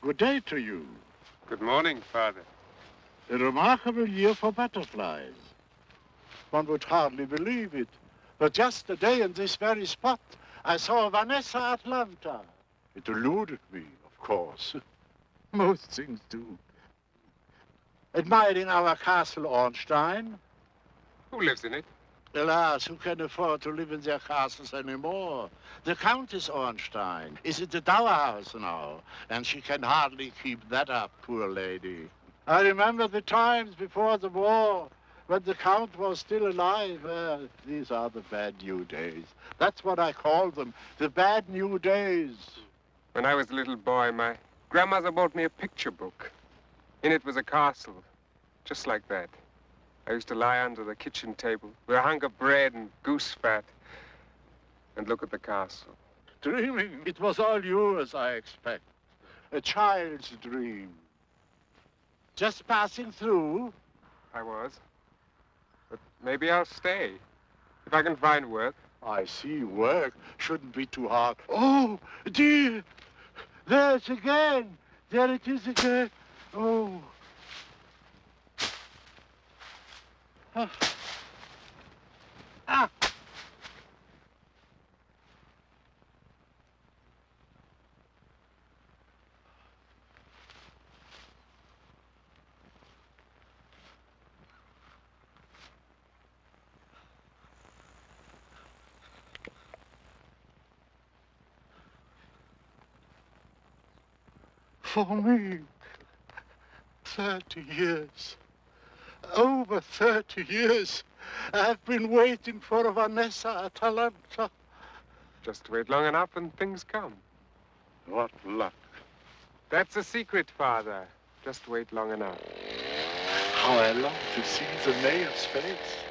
Good day to you. Good morning, Father. A remarkable year for butterflies. One would hardly believe it. But just today in this very spot, I saw Vanessa Atlanta. It eluded me, of course. Most things do. Admiring our castle, Ornstein. Who lives in it? Alas, who can afford to live in their castles anymore? The Countess Ornstein is at the Dower House now, and she can hardly keep that up, poor lady. I remember the times before the war, when the Count was still alive. These are the bad new days. That's what I call them, the bad new days. When I was a little boy, my grandmother bought me a picture book. In it was a castle, just like that. I used to lie under the kitchen table with a hunk of bread and goose fat and look at the castle. Dreaming, it was all yours, I expect. A child's dream. Just passing through? I was. But maybe I'll stay, if I can find work. I see, work shouldn't be too hard. Oh, dear! There it again! There it is again! Oh. Ah. For me, 30 years. Over 30 years. I've been waiting for Vanessa Atalanta. Just wait long enough and things come. What luck. That's a secret, Father. Just wait long enough. How I long to see the mayor's face.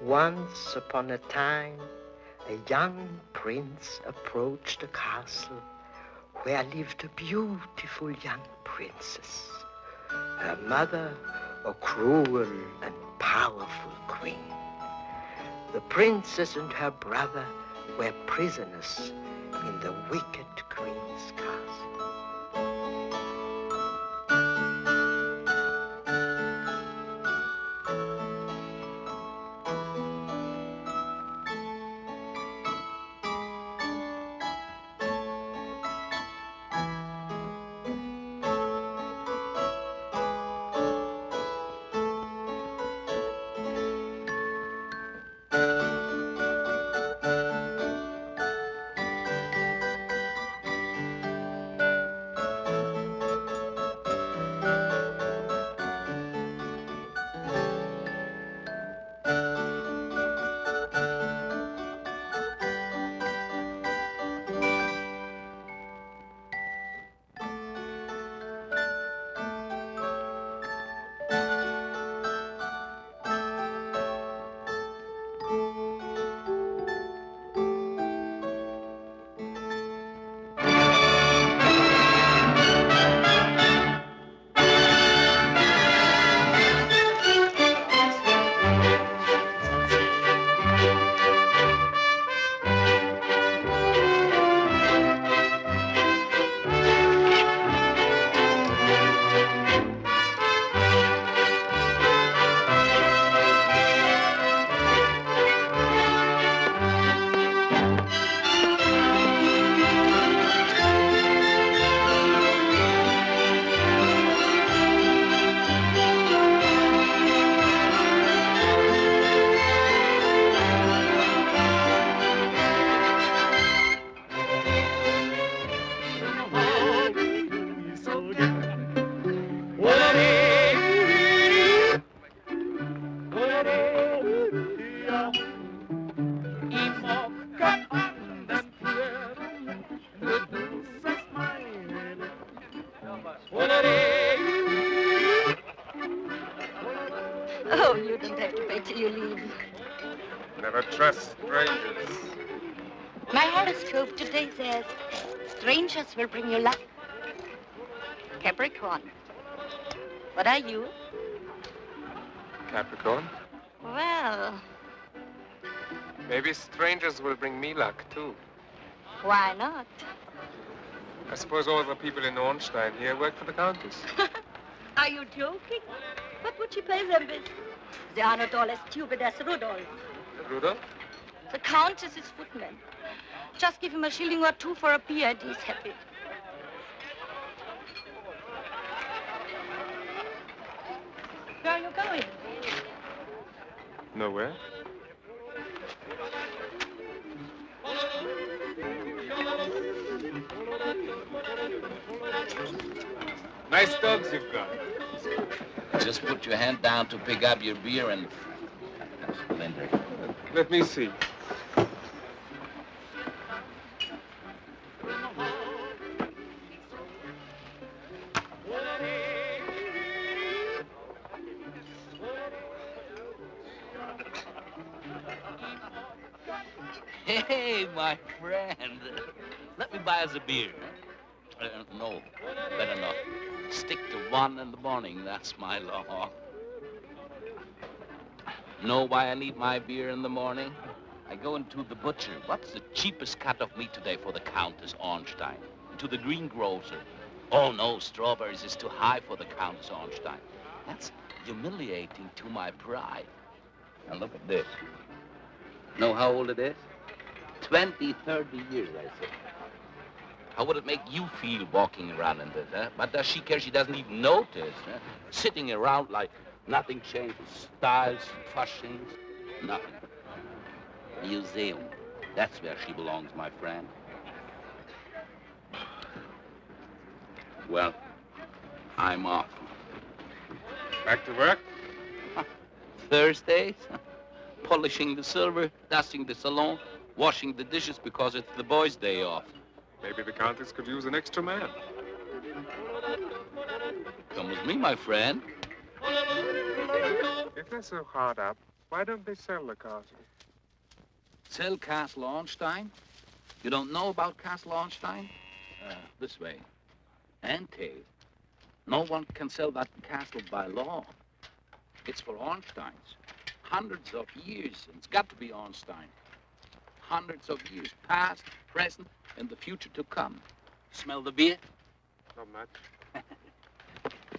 Once upon a time, a young prince approached a castle where lived a beautiful young princess. Her mother, a cruel and powerful queen. The princess and her brother were prisoners in the wicked queen's castle. Oh, you don't have to wait till you leave. Never trust strangers. My horoscope today says, strangers will bring you luck. Capricorn. What are you? Capricorn? Well, Maybe strangers will bring me luck, too. why not? I suppose all the people in Ornstein here work for the Countess. Are you joking? What would she pay them with? They are not all as stupid as Rudolph. Rudolph? The Countess is footman. Just give him a shilling or two for a beer and he's happy. Where are you going? Nowhere. Nice dogs you've got. Just put your hand down to pick up your beer and... Splendid. Let me see. Hey, my friend. Let me buy us a beer. No, better not. Stick to 1 in the morning. That's my law. Know why I need my beer in the morning? I go into the butcher. What's the cheapest cut of meat today for the Countess Ornstein? To the greengrocer. Oh, no, strawberries is too high for the Countess Ornstein. That's humiliating to my pride. Now, look at this. Know how old it is? 20, 30 years, I say. How would it make you feel walking around in this, huh? But does she care? She doesn't even notice, huh? Sitting around like nothing changes. Styles, fashions, nothing. Museum. That's where she belongs, my friend. Well, I'm off. Back to work? Thursdays? Polishing the silver, dusting the salon, washing the dishes because it's the boys' day off. Maybe the Countess could use an extra man. Come with me, my friend. If they're so hard up, why don't they sell the castle? Sell Castle Ornstein? You don't know about Castle Ornstein? This way. Ante. No one can sell that castle by law. It's for Ornsteins. Hundreds of years. It's got to be Ornstein. Hundreds of years, past, present, and the future to come. Smell the beer? Not much.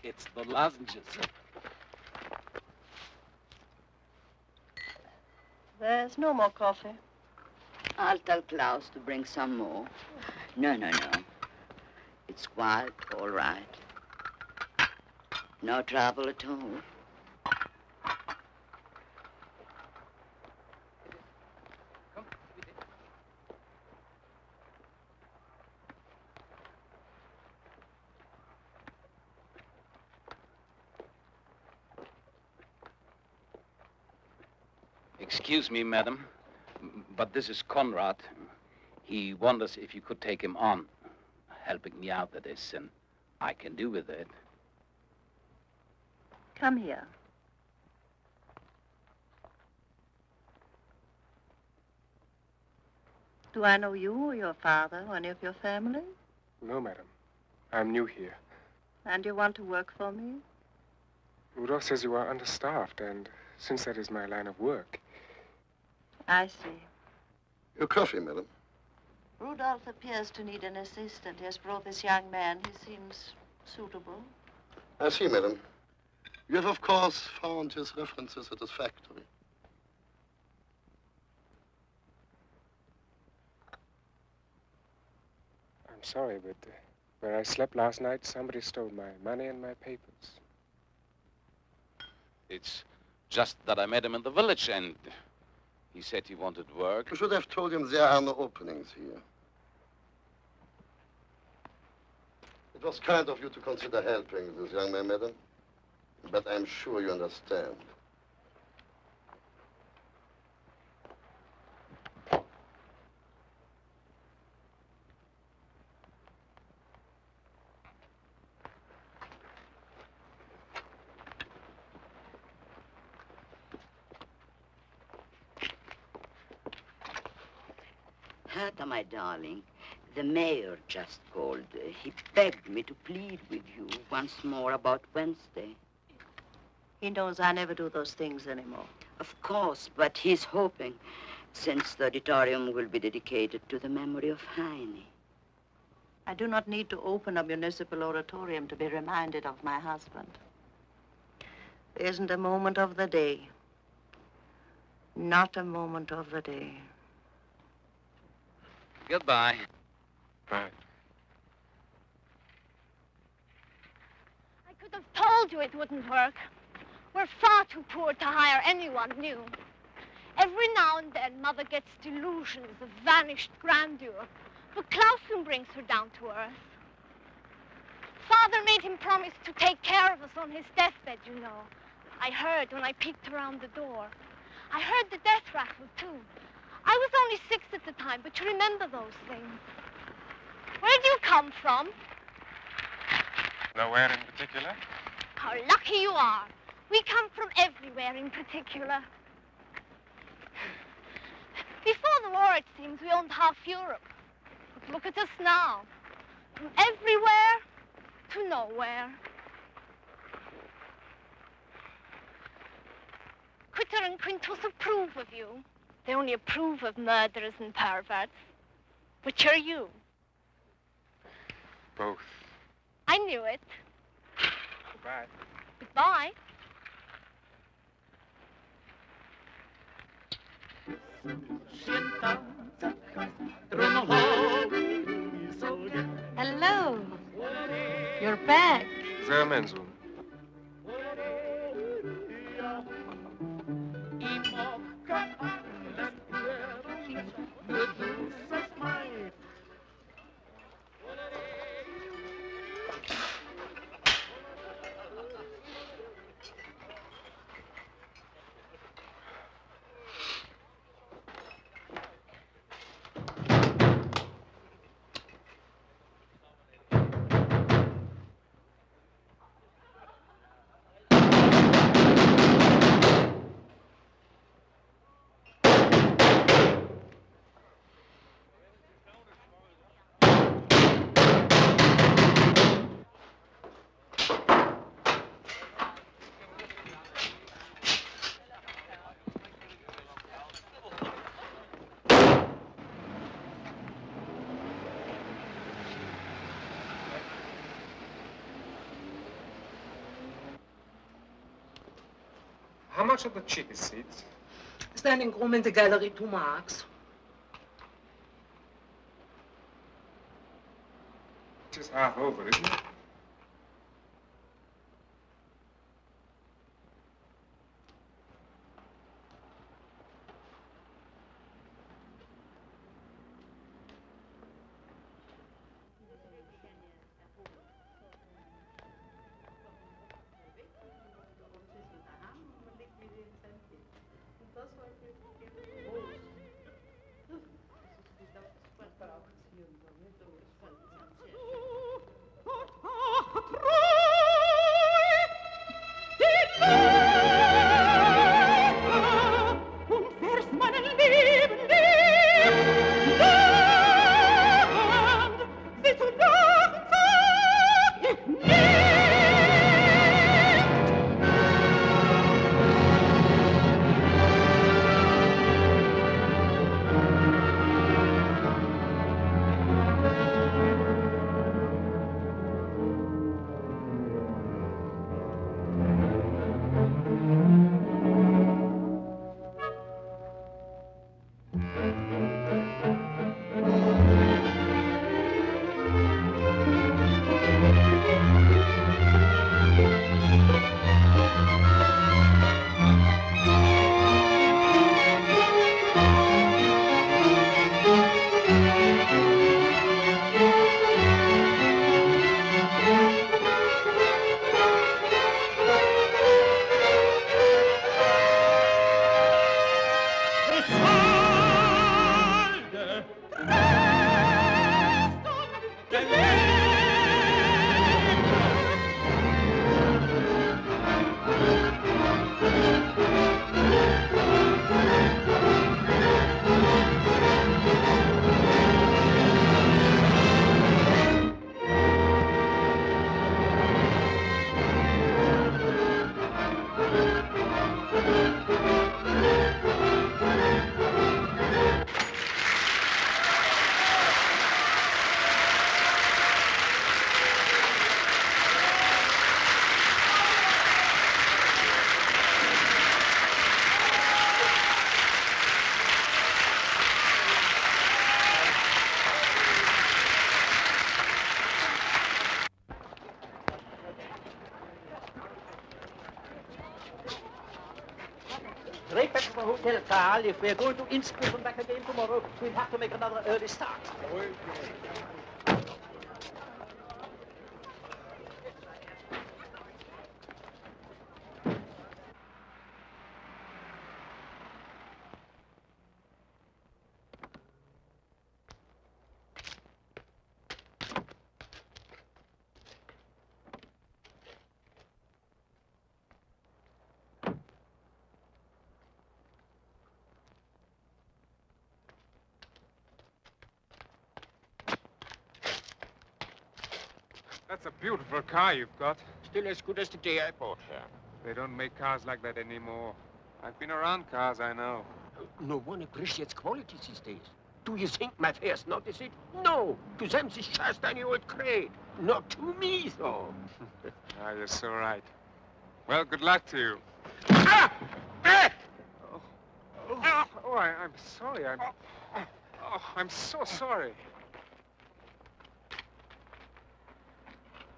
It's the lozenges. There's no more coffee. I'll tell Klaus to bring some more. No. It's quite all right. No trouble at all. Excuse me, madam, but this is Conrad. He wonders if you could take him on, helping me out, that is, and I can do with it. Come here. Do I know you or your father or any of your family? No, madam. I'm new here. And you want to work for me? Rudolph says you are understaffed, and since that is my line of work... I see. Your coffee, madam. Rudolph appears to need an assistant. He has brought this young man. He seems suitable. I see, madam. You have, of course, found his references satisfactory. I'm sorry, but where I slept last night, somebody stole my money and my papers. It's just that I met him in the village, and he said he wanted work. You should have told him there are no openings here. It was kind of you to consider helping this young man, madam. But I'm sure you understand. Hertha, my darling, the mayor just called. He begged me to plead with you once more about Wednesday. He knows I never do those things anymore. Of course, but he's hoping, since the auditorium will be dedicated to the memory of Heine. I do not need to open a municipal auditorium to be reminded of my husband. There isn't a moment of the day. Not a moment of the day. Goodbye. Bye. I could have told you it wouldn't work. We're far too poor to hire anyone new. Every now and then, Mother gets delusions of vanished grandeur. But Clausen brings her down to earth. Father made him promise to take care of us on his deathbed, you know. I heard when I peeked around the door. I heard the death rattle, too. I was only 6 at the time, but you remember those things. Where do you come from? Nowhere in particular? How lucky you are. We come from everywhere in particular. Before the war, it seems, we owned half Europe. But look at us now. From everywhere to nowhere. Quitter and Quintus approve of you. They only approve of murderers and perverts. Which are you? Both. I knew it. Goodbye. Goodbye. Hello. You're back. Sehr Mensum. How much are the cheapest seats? Standing room in the gallery, 2 marks. It is half over, isn't it? Straight back to the hotel, Carl. If we're going to Innsbruck and back again tomorrow, we'll have to make another early start. That's a beautiful car you've got. Still as good as the day I bought her. They don't make cars like that anymore. I've been around cars, I know. No one appreciates quality these days. Do you think my fares notice it? No. To them, it's just any old crate. Not to me, though. Ah, you're so right. Well, good luck to you. Ah! Ah! I'm sorry. I'm so sorry.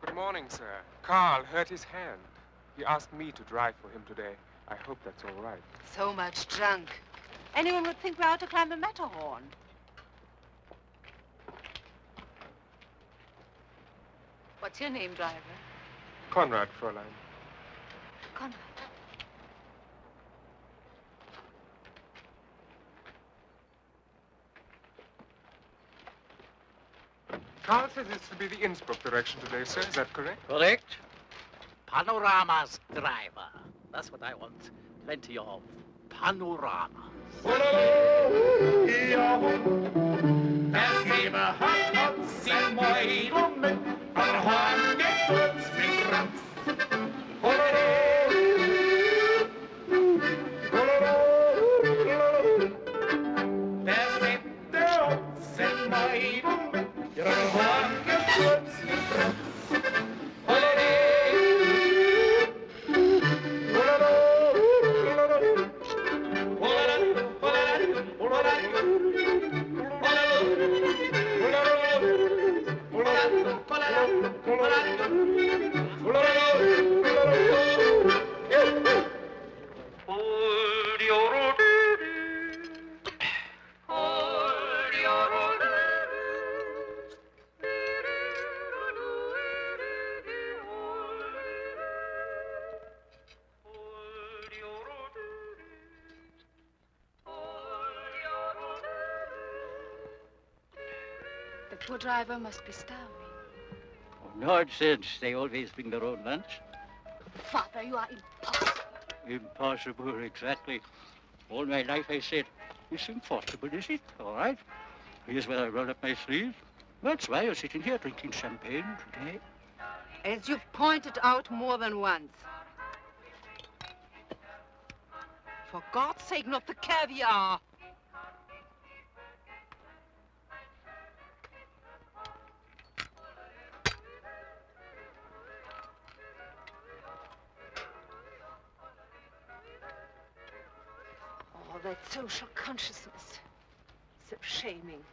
Good morning, sir. Carl hurt his hand. He asked me to drive for him today. I hope that's all right. So much drunk. Anyone would think we're out to climb the Matterhorn. What's your name, driver? Conrad, Fräulein. Conrad. Carl says it's to be the Innsbruck direction today, sir. Is that correct? Correct. Panoramas, driver. That's what I want. Plenty of panoramas. The poor driver must be starving. Oh, nonsense. They always bring their own lunch. Father, you are impossible. Impossible, exactly. All my life I said, it's impossible, is it? All right. Here's where I roll up my sleeves. That's why you're sitting here drinking champagne today. As you've pointed out more than once. For God's sake, not the caviar. Oh, that social consciousness. So shaming.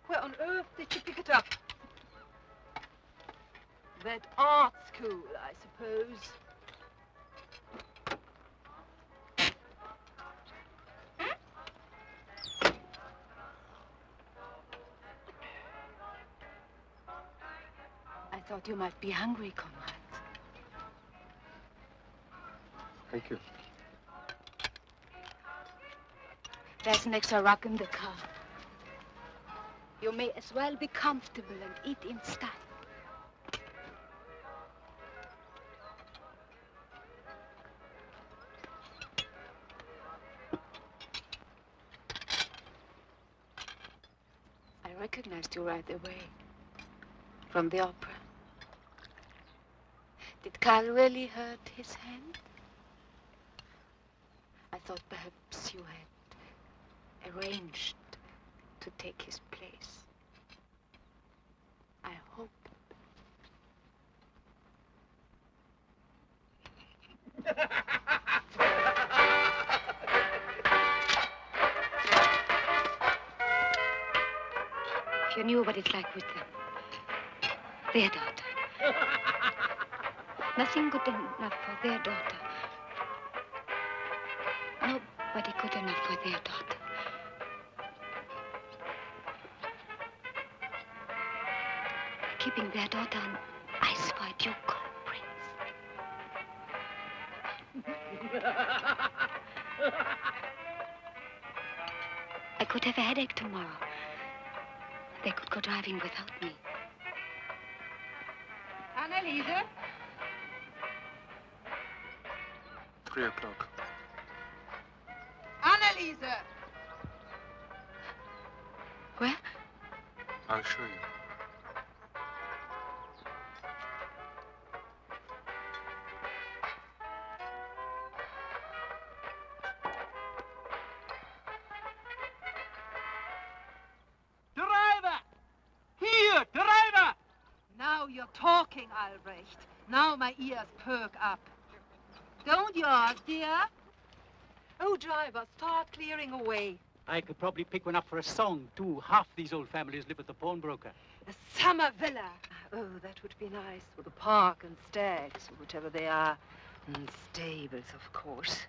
Where on earth did you pick it up? That art school, I suppose. I thought you might be hungry, Conrad. Thank you. There's an extra rug in the car. You may as well be comfortable and eat in style. I recognized you right away. From the opera. Did Carl really hurt his hand? I thought perhaps you had arranged to take his place. I hope. If you knew what it's like with them. Their daughter. Nothing good enough for their daughter. nobody good enough for their daughter. Keeping their daughter on ice for a ducal prince. I could have a headache tomorrow. They could go driving without me. Anneliese? 3 o'clock. Anneliese! Where? I'll show you. Driver! Here, driver! Now you're talking, Albrecht. Now my ears perk up. Don't yours, dear? Oh, driver, start clearing away. I could probably pick one up for a song, too. Half these old families live with the pawnbroker. A summer villa. Oh, that would be nice, with a park and stags, or whatever they are. And stables, of course.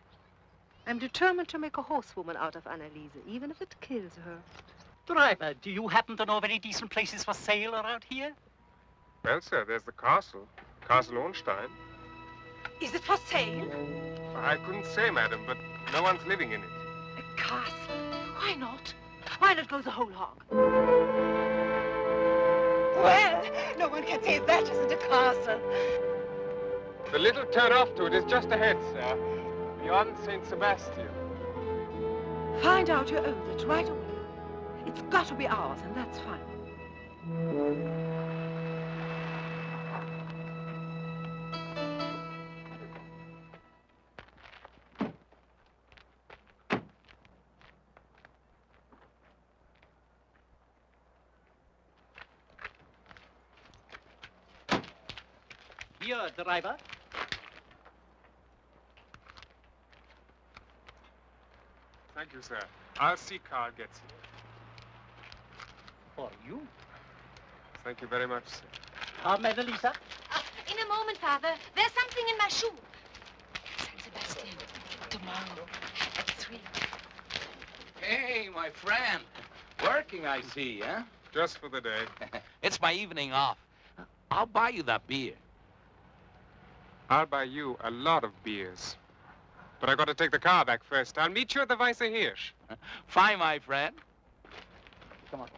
I'm determined to make a horsewoman out of Anneliese, even if it kills her. Driver, do you happen to know of any decent places for sale around here? Well, sir, there's the castle. Castle Ornstein. Is it for sale? I couldn't say, madam, but no one's living in it. A castle? Why not? Why not go the whole hog? Well, no one can say that isn't a castle. The little turn off to it is just ahead, sir. Beyond St. Sebastian. Find out who owns it right away. It's got to be ours, and that's fine. Here, driver. Thank you, sir. I'll see Carl gets here. For you? Thank you very much, sir. Anneliese? In a moment, Father. There's something in my shoe. San Sebastian, tomorrow at 3. Hey, my friend. Working, I see, huh? Just for the day. It's my evening off. I'll buy you that beer. I'll buy you a lot of beers. But I got to take the car back first. I'll meet you at the Weiße Hirsch. Fine, my friend. Come on.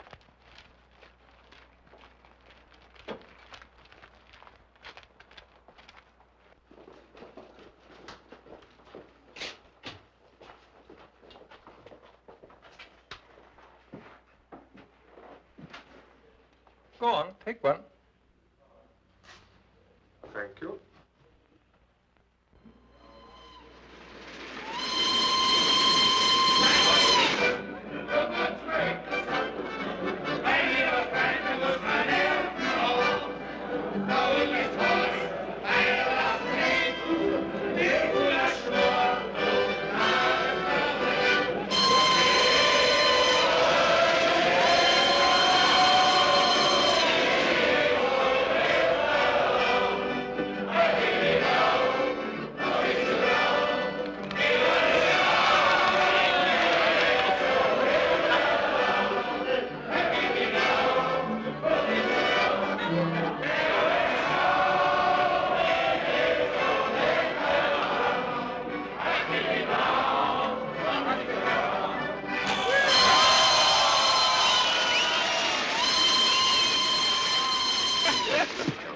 Go on, take one. Thank you.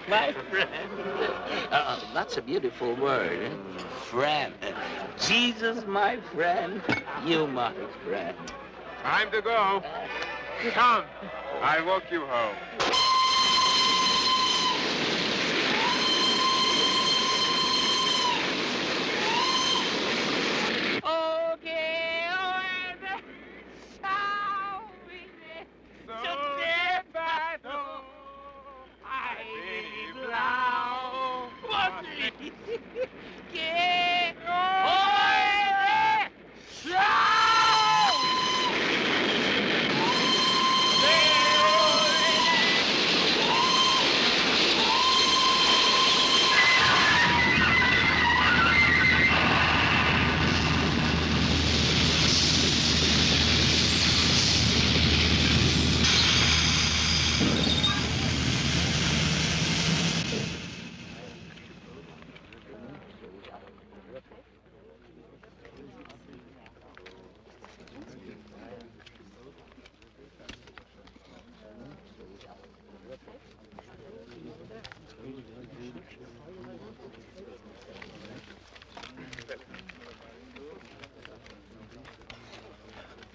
My friend. That's a beautiful word, eh? Friend. Jesus, my friend. You, my friend. Time to go. Come. I'll walk you home.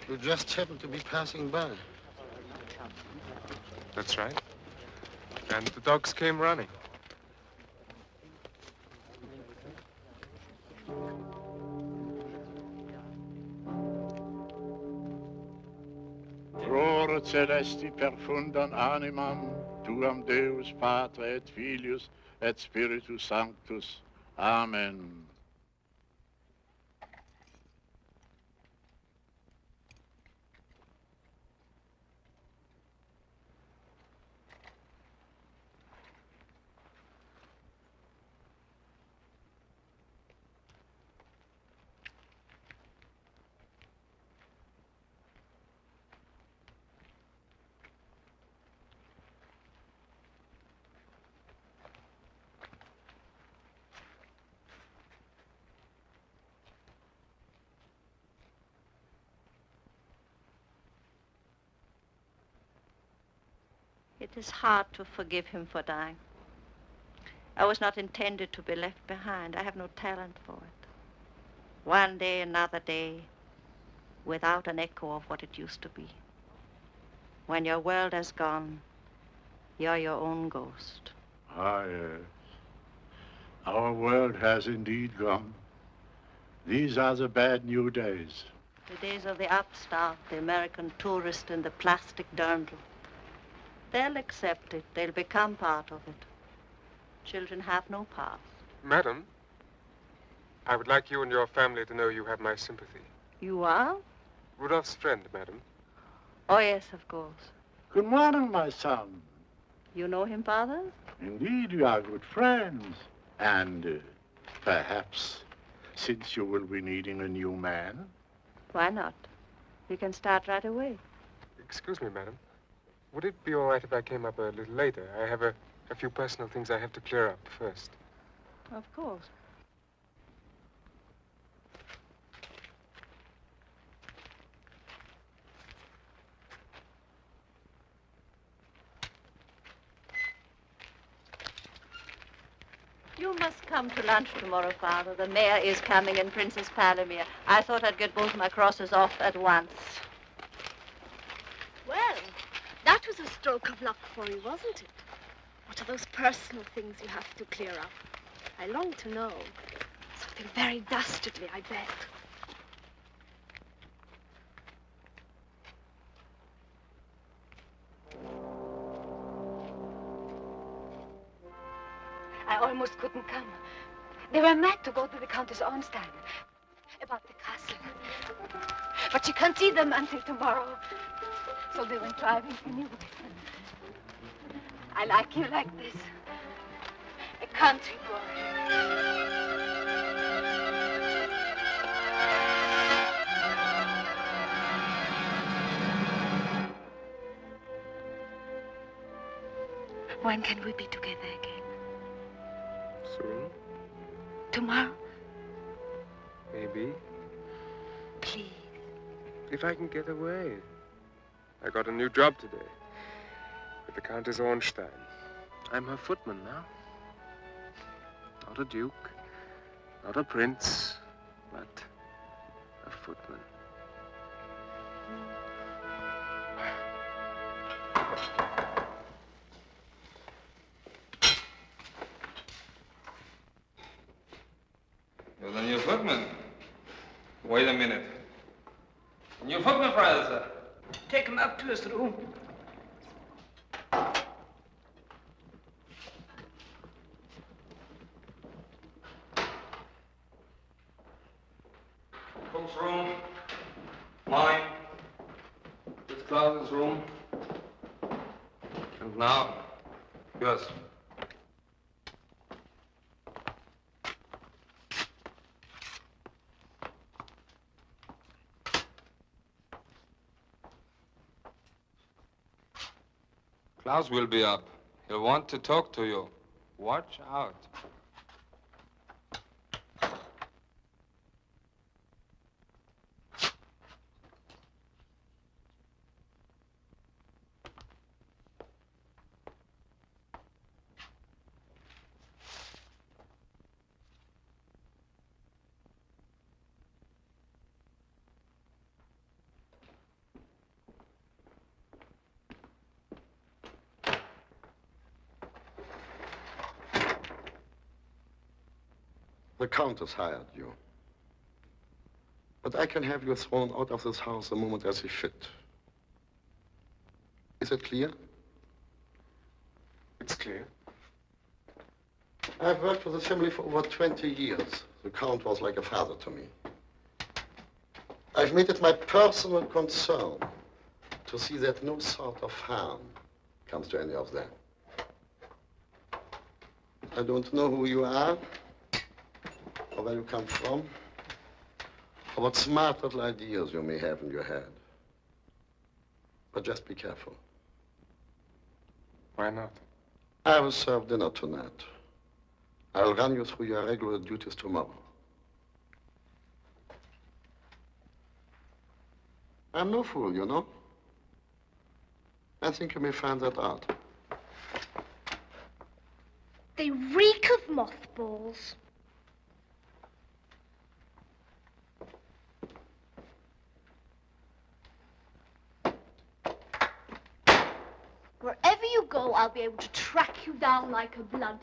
You just happened to be passing by. That's right. And the dogs came running. Prore celesti perfundam animam, tuam Deus Patre et Filius et Spiritus Sanctus. Amen. It is hard to forgive him for dying. I was not intended to be left behind. I have no talent for it. One day, another day, without an echo of what it used to be. When your world has gone, you're your own ghost. Ah, yes. Our world has indeed gone. These are the bad new days. The days of the upstart, the American tourist and the plastic dirndl. They'll accept it. They'll become part of it. Children have no past. Madam, I would like you and your family to know you have my sympathy. You are? Rudolph's friend, madam. Oh, yes, of course. Good morning, my son. You know him, Father? Indeed, we are good friends. And perhaps, since you will be needing a new man. Why not? We can start right away. Excuse me, madam. Would it be all right if I came up a little later? I have a few personal things I have to clear up first. Of course. You must come to lunch tomorrow, Father. The mayor is coming and Princess Familia. I thought I'd get both my crosses off at once. Well, that was a stroke of luck for you, wasn't it? What are those personal things you have to clear up? I long to know. Something very dastardly, I bet. I almost couldn't come. They were mad to go to the Countess Ornstein about the castle. But she can't see them until tomorrow. So they went driving for Newton. I like you like this. A country boy. When can we be together again? Soon? Tomorrow? Maybe. Please. If I can get away. I got a new job today. With the Countess Ornstein. I'm her footman now. Not a duke, not a prince, but a footman. You're the new footman? Wait a minute. New footman, Father, sir. Take him up to his room. Cook's room. Mine. This Klaus's room. And now, yours. Klaus will be up. He'll want to talk to you. Watch out. The Countess hired you. But I can have you thrown out of this house the moment I see fit. Is it clear? It's clear. I've worked for the family for over 20 years. The Count was like a father to me. I've made it my personal concern to see that no sort of harm comes to any of them. I don't know who you are, or where you come from, or what smart little ideas you may have in your head. But just be careful. Why not? I will serve dinner tonight. I'll run you through your regular duties tomorrow. I'm no fool, you know. I think you may find that out. They reek of mothballs. Wherever you go, I'll be able to track you down like a bloodhound.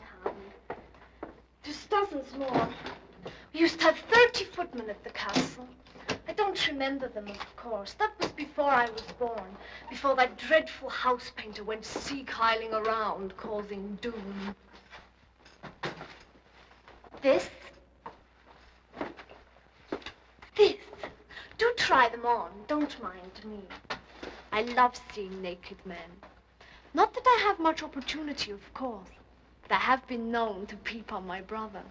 There's dozens more. We used to have 30 footmen at the castle. I don't remember them, of course. That was before I was born, before that dreadful house painter went sea-kiling around, causing doom. This. Do try them on. Don't mind me. I love seeing naked men. Not that I have much opportunity, of course, but I have been known to peep on my brother.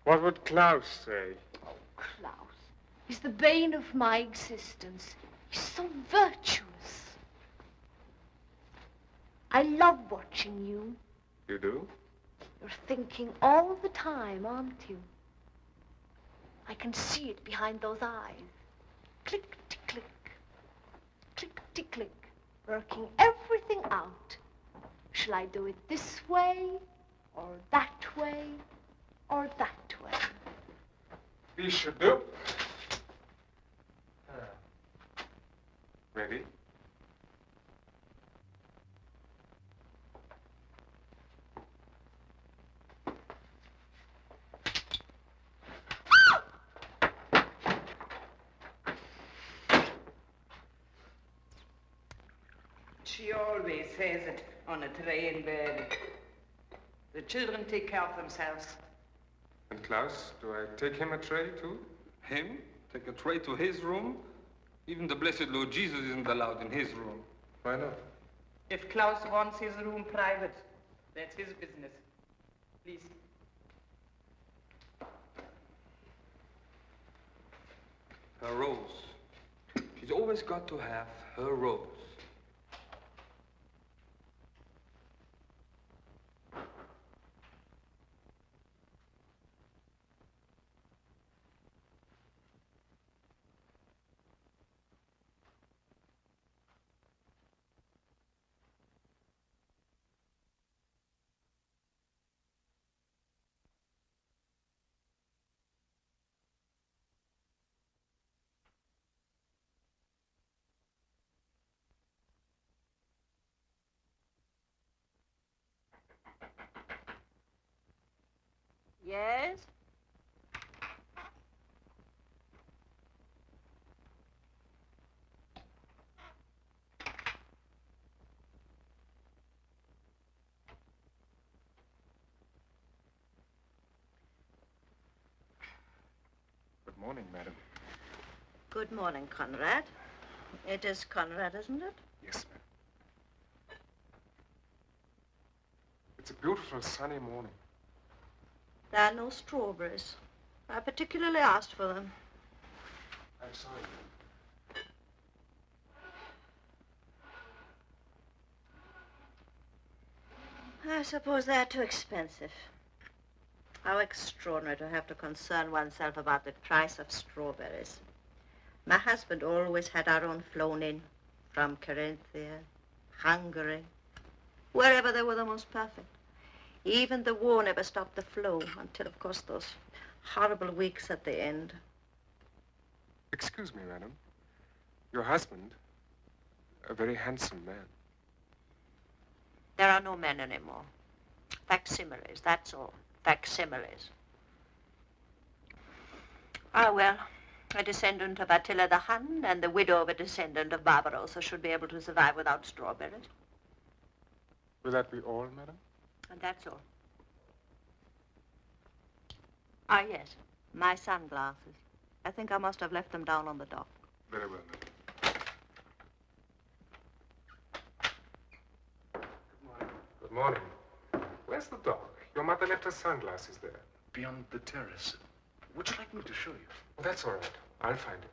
What would Klaus say? Oh, Klaus. He's the bane of my existence. He's so virtuous. I love watching you. You do? You're thinking all the time, aren't you? I can see it behind those eyes. Click-ty-click. Click-ty-click. Working everything out. Shall I do it this way, or that way, or that way? We should do. Ready? She always says it on a train, baby. The children take care of themselves. And Klaus, do I take him a tray too? Him? Take a tray to his room? Even the blessed Lord Jesus isn't allowed in his room. Why not? If Klaus wants his room private, that's his business. Please. Her rose. She's always got to have her rose. Yes? Good morning, madam. Good morning, Conrad. It is Conrad, isn't it? Yes, madam. It's a beautiful sunny morning. There are no strawberries. I particularly asked for them. I'm sorry. I suppose they're too expensive. How extraordinary to have to concern oneself about the price of strawberries. My husband always had our own flown in from Carinthia, Hungary, wherever they were the most perfect. Even the war never stopped the flow until, of course, those horrible weeks at the end. Excuse me, madam. Your husband, a very handsome man. There are no men anymore. Facsimiles, that's all. Facsimiles. Ah, well, a descendant of Attila the Hun and the widow of a descendant of Barbarossa should be able to survive without strawberries. Will that be all, madam? And that's all. Ah, yes, my sunglasses. I think I must have left them down on the dock. Very well, madam. Good morning. Where's the dog? Your mother left her sunglasses there. Beyond the terrace. Would you like me to show you? Well, that's all right. I'll find it.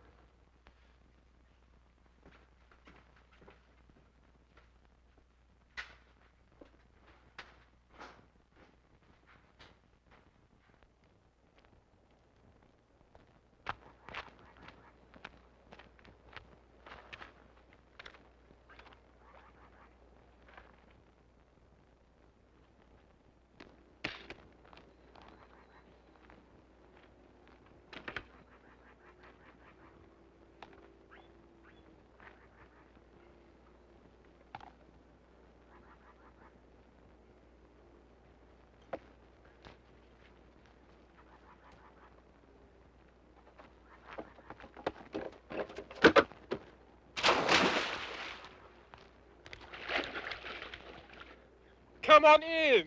Come on in.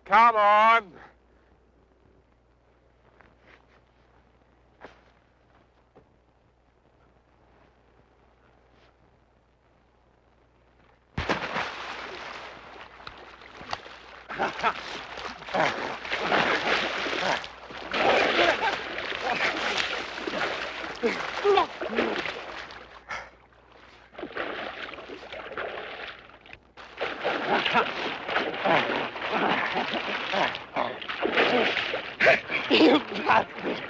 Come on. You bastard!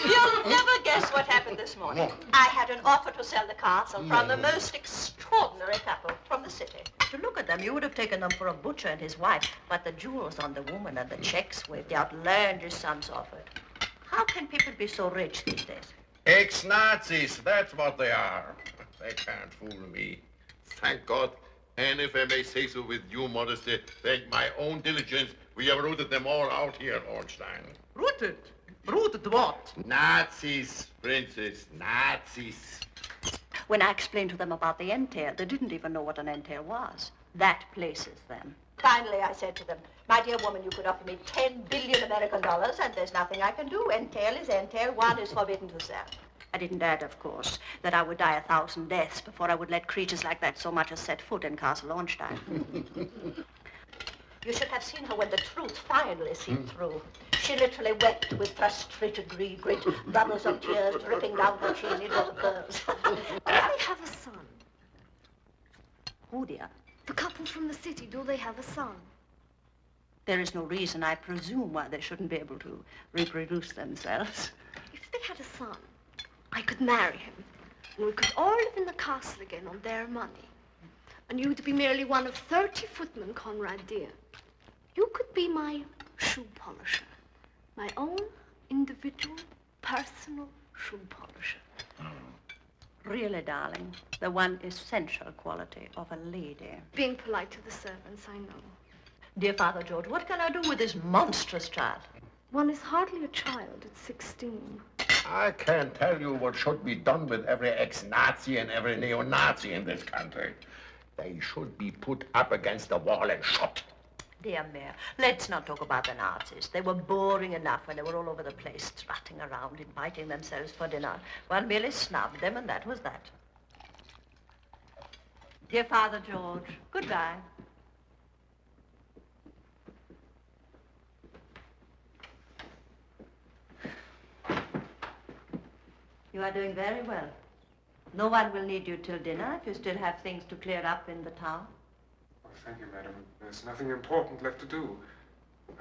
You'll never guess what happened this morning. I had an offer to sell the castle from the most extraordinary couple from the city. To look at them, you would have taken them for a butcher and his wife, but the jewels on the woman and the checks with the outlandish sums offered. How can people be so rich these days? Ex-Nazis, that's what they are. They can't fool me. Thank God. And if I may say so with due modesty, thank my own diligence, we have rooted them all out here at Ornstein. Rooted? Rooted what? Nazis, princess, Nazis. When I explained to them about the entail, they didn't even know what an entail was. That places them. Finally, I said to them, my dear woman, you could offer me 10 billion American dollars, and there's nothing I can do. Entail is entail. One is forbidden to sell. I didn't add, of course, that I would die 1,000 deaths before I would let creatures like that so much as set foot in Castle Ornstein. You should have seen her when the truth finally seeped through. She literally wept with frustrated greed, great bubbles of tears dripping down her chin in little curls. They have a son. Who, dear? The couple from the city, do they have a son? There is no reason, I presume, why they shouldn't be able to reproduce themselves. If they had a son, I could marry him, and we could all live in the castle again on their money. And you'd be merely one of 30 footmen, Conrad dear. You could be my shoe polisher, my own individual, personal shoe polisher. Really, darling, the one essential quality of a lady. Being polite to the servants, I know. Dear Father George, what can I do with this monstrous child? One is hardly a child at 16. I can't tell you what should be done with every ex-Nazi and every neo-Nazi in this country. They should be put up against the wall and shot. Dear Mayor, let's not talk about the Nazis. They were boring enough when they were all over the place, strutting around, inviting themselves for dinner. One merely snubbed them, and that was that. Dear Father George, goodbye. You are doing very well. No one will need you till dinner if you still have things to clear up in the town. Oh, thank you, madam. There's nothing important left to do.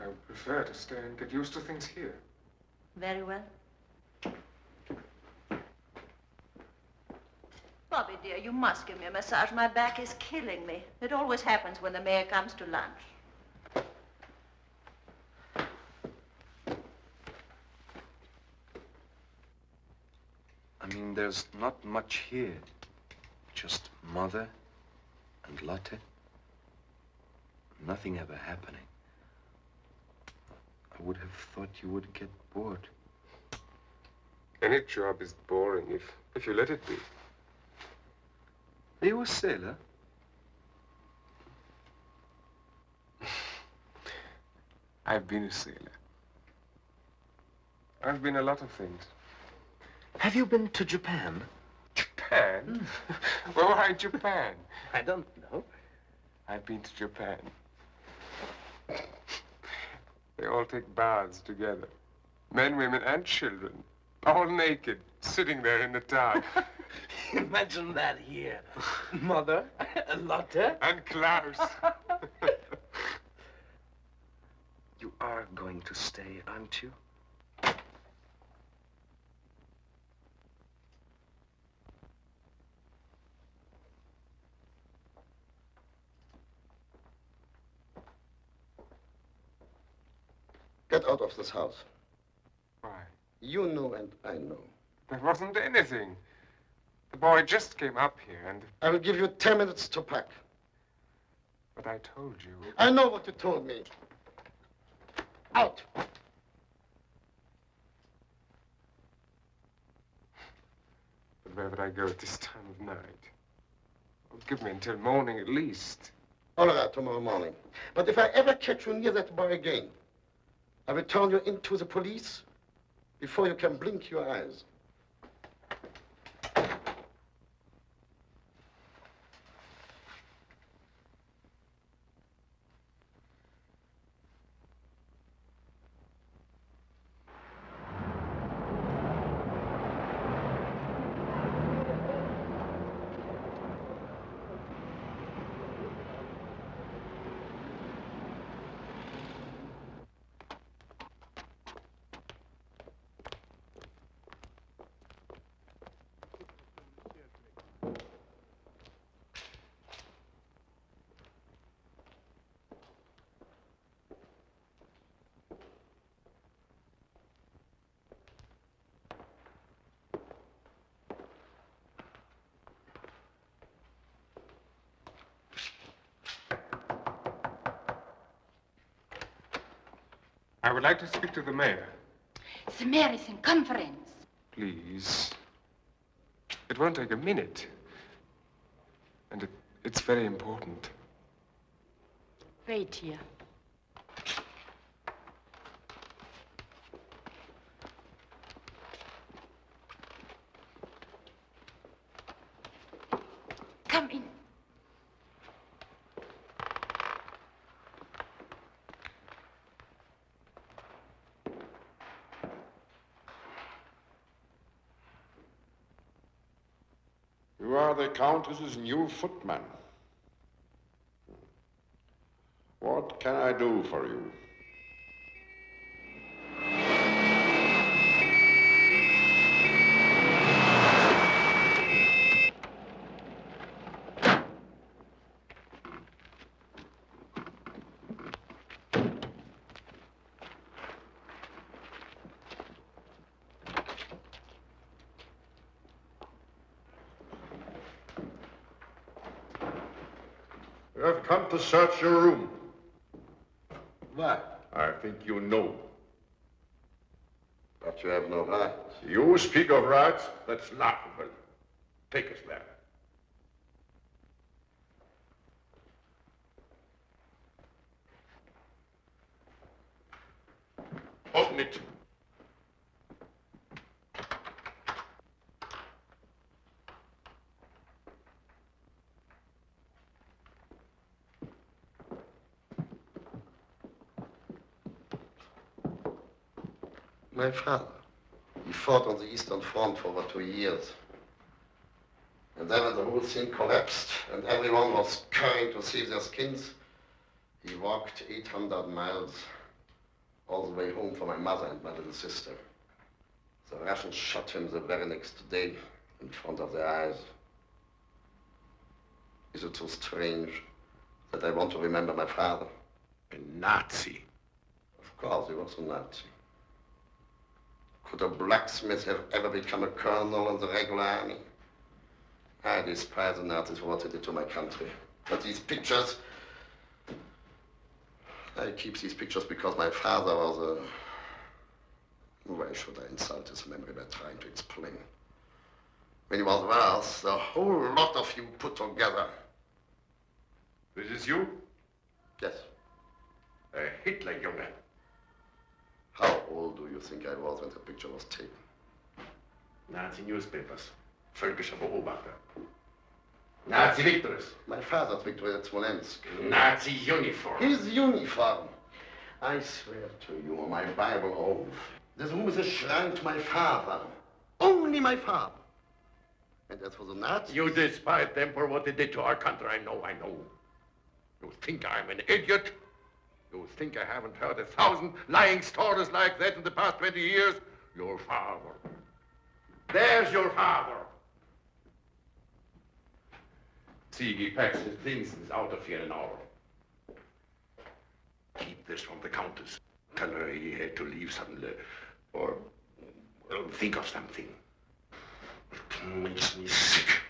I would prefer to stay and get used to things here. Very well. Bobby, dear, you must give me a massage. My back is killing me. It always happens when the mayor comes to lunch. I mean, there's not much here. Just Mother and Lotte. Nothing ever happening. I would have thought you would get bored. Any job is boring if you let it be. Are you a sailor? I've been a sailor. I've been a lot of things. Have you been to Japan? Japan? Well, why Japan? I don't know. I've been to Japan. They all take baths together. Men, women, and children. All naked, sitting there in the tub. Imagine that here. Mother, Lotte. And Klaus. You are going to stay, aren't you? Get out of this house. Why? You know and I know. There wasn't anything. The boy just came up here and... I will give you 10 minutes to pack. But I told you... I know what you told me. Out. But where would I go at this time of night? Oh, give me until morning at least. All right, tomorrow morning. But if I ever catch you near that boy again, I will turn you into the police before you can blink your eyes. I would like to speak to the mayor. The mayor is in conference. Please. It won't take a minute. And it's very important. Wait here. Come in. You are the Countess's new footman. What can I do for you? You have come to search your room. Why? I think you know. But you have no right. You speak of rights? That's laughable. Take us there. Open it. My father. He fought on the Eastern Front for over 2 years. And then when the whole thing collapsed and everyone was scurrying to save their skins, he walked 800 miles all the way home for my mother and my little sister. The Russians shot him the very next day in front of their eyes. Is it so strange that I want to remember my father? A Nazi. Of course, he was a Nazi. Could a blacksmith have ever become a colonel in the regular army? I despise the Nazis for what they did to my country. But these pictures, I keep these pictures because my father was a... Why should I insult his memory by trying to explain? When he was with us, the whole lot of you put together. This is you? Yes. A Hitlerjunge. How old do you think I was when the picture was taken? Nazi newspapers. Völkischer Beobachter. Nazi victories. My father's victory at Smolensk. Nazi uniform. His uniform. I swear to you on my Bible oath, this room is a shrine to my father. Only my father. And as for the Nazis... You despise them for what they did to our country. I know. You think I'm an idiot? You think I haven't heard 1,000 lying stories like that in the past 20 years? Your father. There's your father. See, he packs his things and is out of here in an hour. Keep this from the Countess. Tell her he had to leave suddenly. Or, well, think of something. It makes me sick.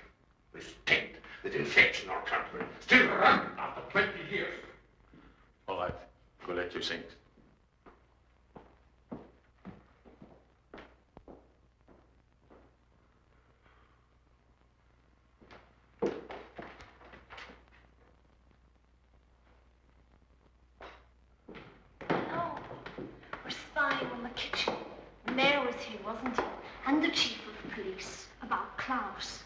This taint that infects our country. Still run after 20 years. All right. Collect your things. Spying on the kitchen. The mayor was here, wasn't he? And the chief of police, about Klaus.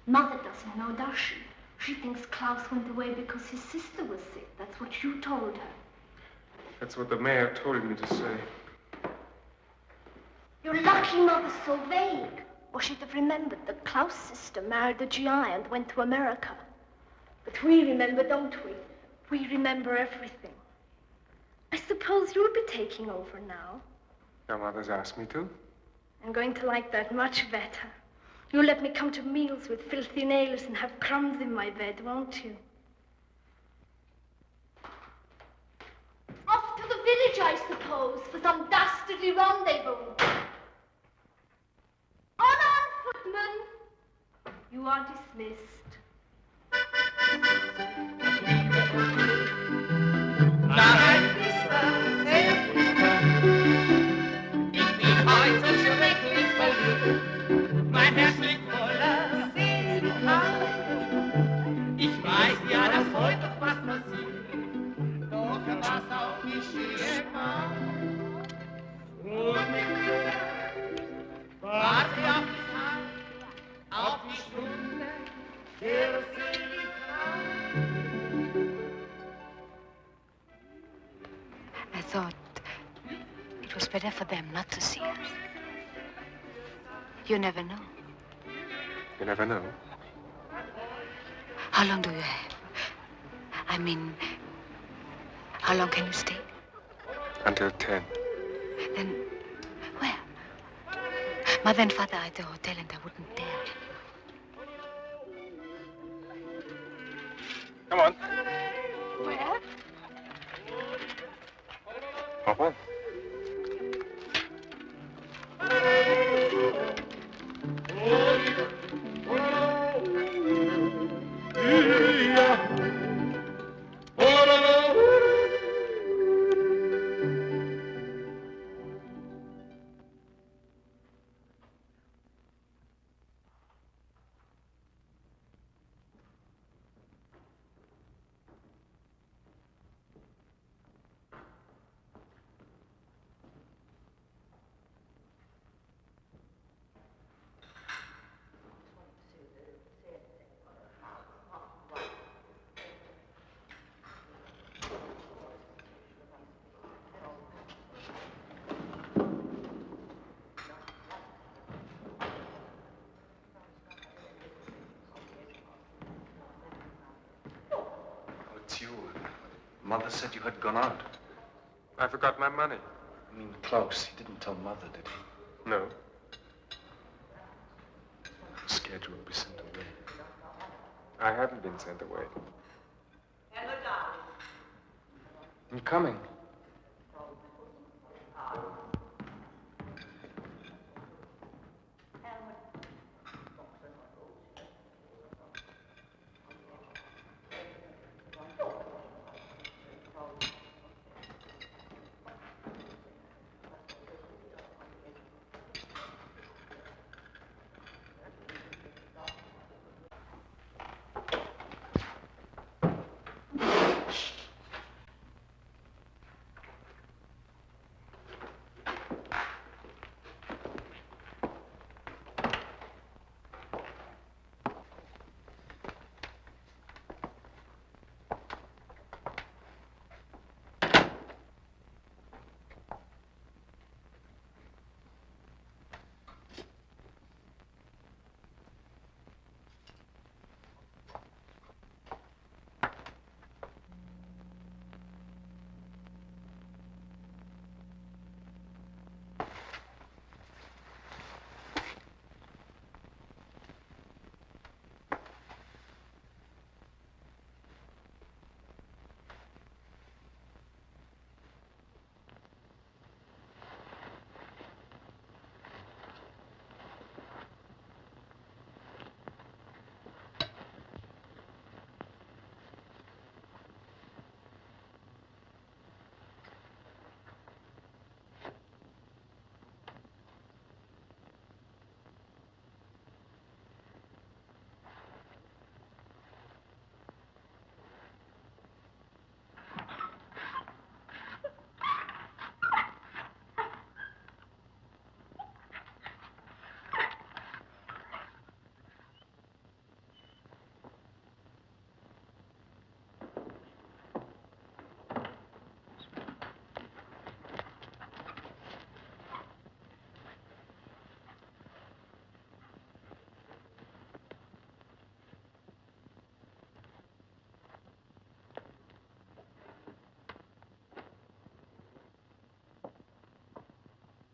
Mother doesn't know, does she? She thinks Klaus went away because his sister was sick. That's what you told her. That's what the mayor told me to say. You're lucky Mother's so vague. Or she'd have remembered that Klaus' sister married a GI and went to America. But we remember, don't we? We remember everything. I suppose you'll be taking over now. Your mother's asked me to. I'm going to like that much better. You'll let me come to meals with filthy nails and have crumbs in my bed, won't you? Off to the village, I suppose, for some dastardly rendezvous. On, footman! You are dismissed. Mein Herz liegt voller Seligkeit. Ich weiß ja, dass heute noch was passiert, doch was auch geschehen kann. Und mit mir warte auf die Zeit, auf die Stunde der Seligkeit. I thought it was better for them not to see us. You never know. You never know. How long do you have? I mean, how long can you stay? Until 10. Then, where? Mother and Father are at the hotel and I wouldn't dare. Come on. Where? Hop on. Mother said you had gone out. I forgot my money. I mean, Klaus, he didn't tell Mother, did he? No. I'm scared you will be sent away. I haven't been sent away. Hello, darling. I'm coming.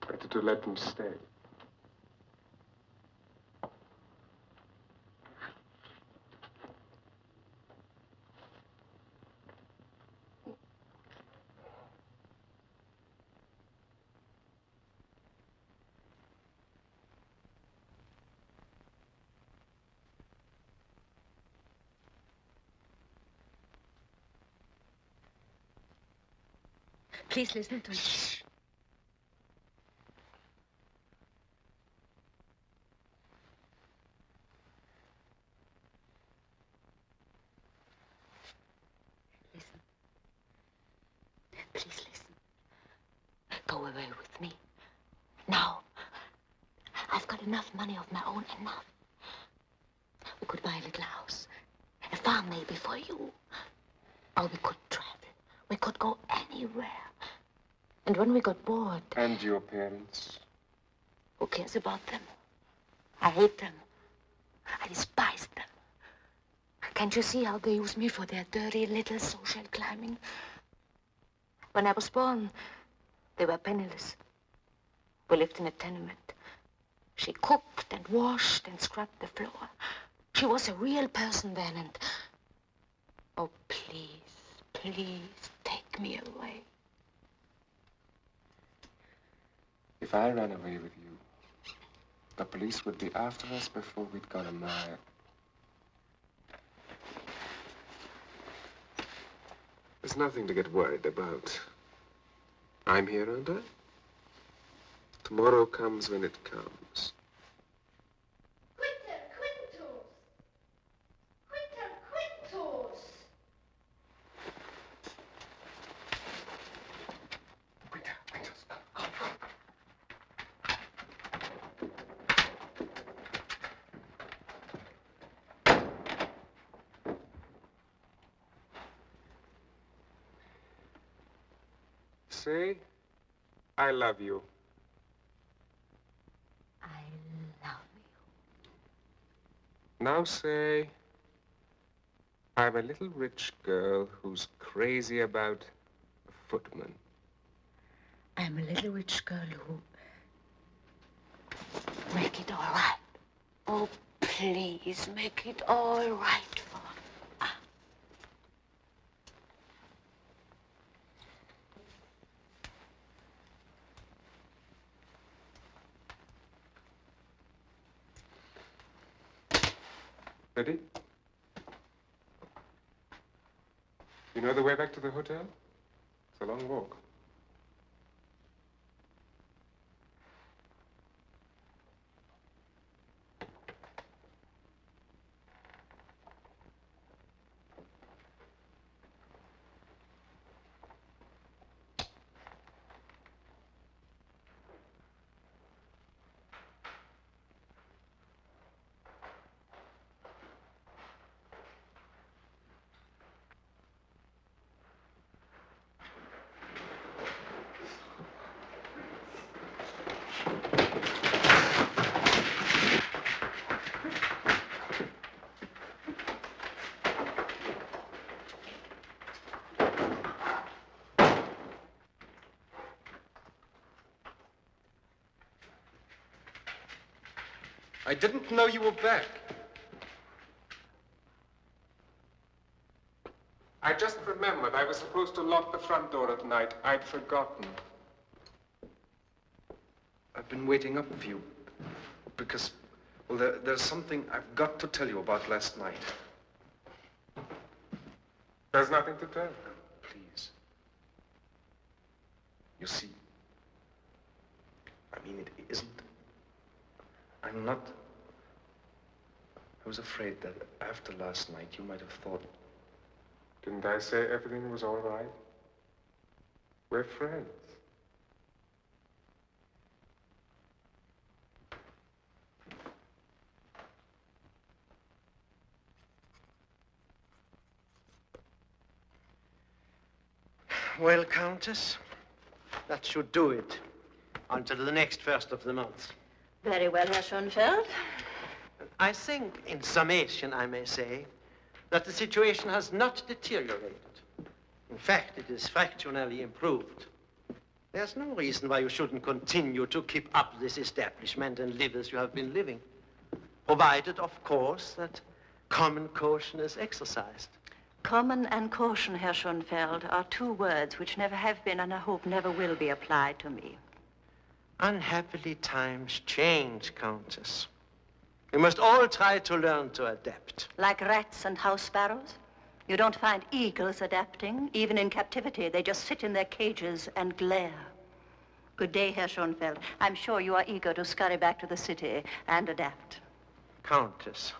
Better to let them stay. Please listen to me. Listen. Please listen. Go away with me. Now. I've got enough money of my own, enough. We could buy a little house. A farm maybe for you. Or we could travel. We could go anywhere. And when we got bored... And your parents? Who cares about them? I hate them. I despise them. Can't you see how they use me for their dirty little social climbing? When I was born, they were penniless. We lived in a tenement. She cooked and washed and scrubbed the floor. She was a real person then, and... Oh, please, please, take me away. If I ran away with you, the police would be after us before we'd gone a mile. There's nothing to get worried about. I'm here, aren't I? Tomorrow comes when it comes. Say, I love you. I love you. Now say, I'm a little rich girl who's crazy about a footman. I'm a little rich girl who... Make it all right. Oh, please, make it all right for me. Ready? You know the way back to the hotel? It's a long walk. I didn't know you were back. I just remembered I was supposed to lock the front door at night. I'd forgotten. I've been waiting up for you because, well, there's something I've got to tell you about last night. There's nothing to tell. Please. You see, I mean, it isn't. I'm not. I was afraid that after last night you might have thought. Didn't I say everything was all right? We're friends. Well, Countess, that should do it until the next 1st of the month. Very well, Herr Schoenfeld. I think, in summation, I may say, that the situation has not deteriorated. In fact, it is fractionally improved. There's no reason why you shouldn't continue to keep up this establishment and live as you have been living, provided, of course, that common caution is exercised. Common and caution, Herr Schoenfeld, are two words which never have been and I hope never will be applied to me. Unhappily, times change, Countess. We must all try to learn to adapt. Like rats and house sparrows? You don't find eagles adapting. Even in captivity, they just sit in their cages and glare. Good day, Herr Schoenfeld. I'm sure you are eager to scurry back to the city and adapt. Countess.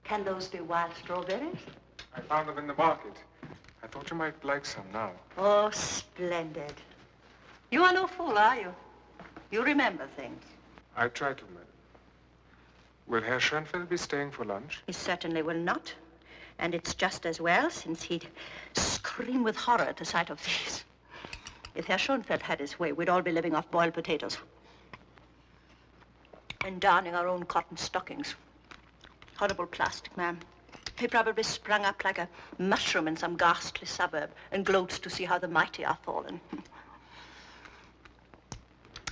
Can those be wild strawberries? I found them in the market. I thought you might like some now. Oh, splendid. You are no fool, are you? You remember things. I try to, madam. Will Herr Schoenfeld be staying for lunch? He certainly will not. And it's just as well, since he'd scream with horror at the sight of these. If Herr Schoenfeld had his way, we'd all be living off boiled potatoes. And darning our own cotton stockings. Horrible plastic man. He probably sprung up like a mushroom in some ghastly suburb and gloats to see how the mighty are fallen.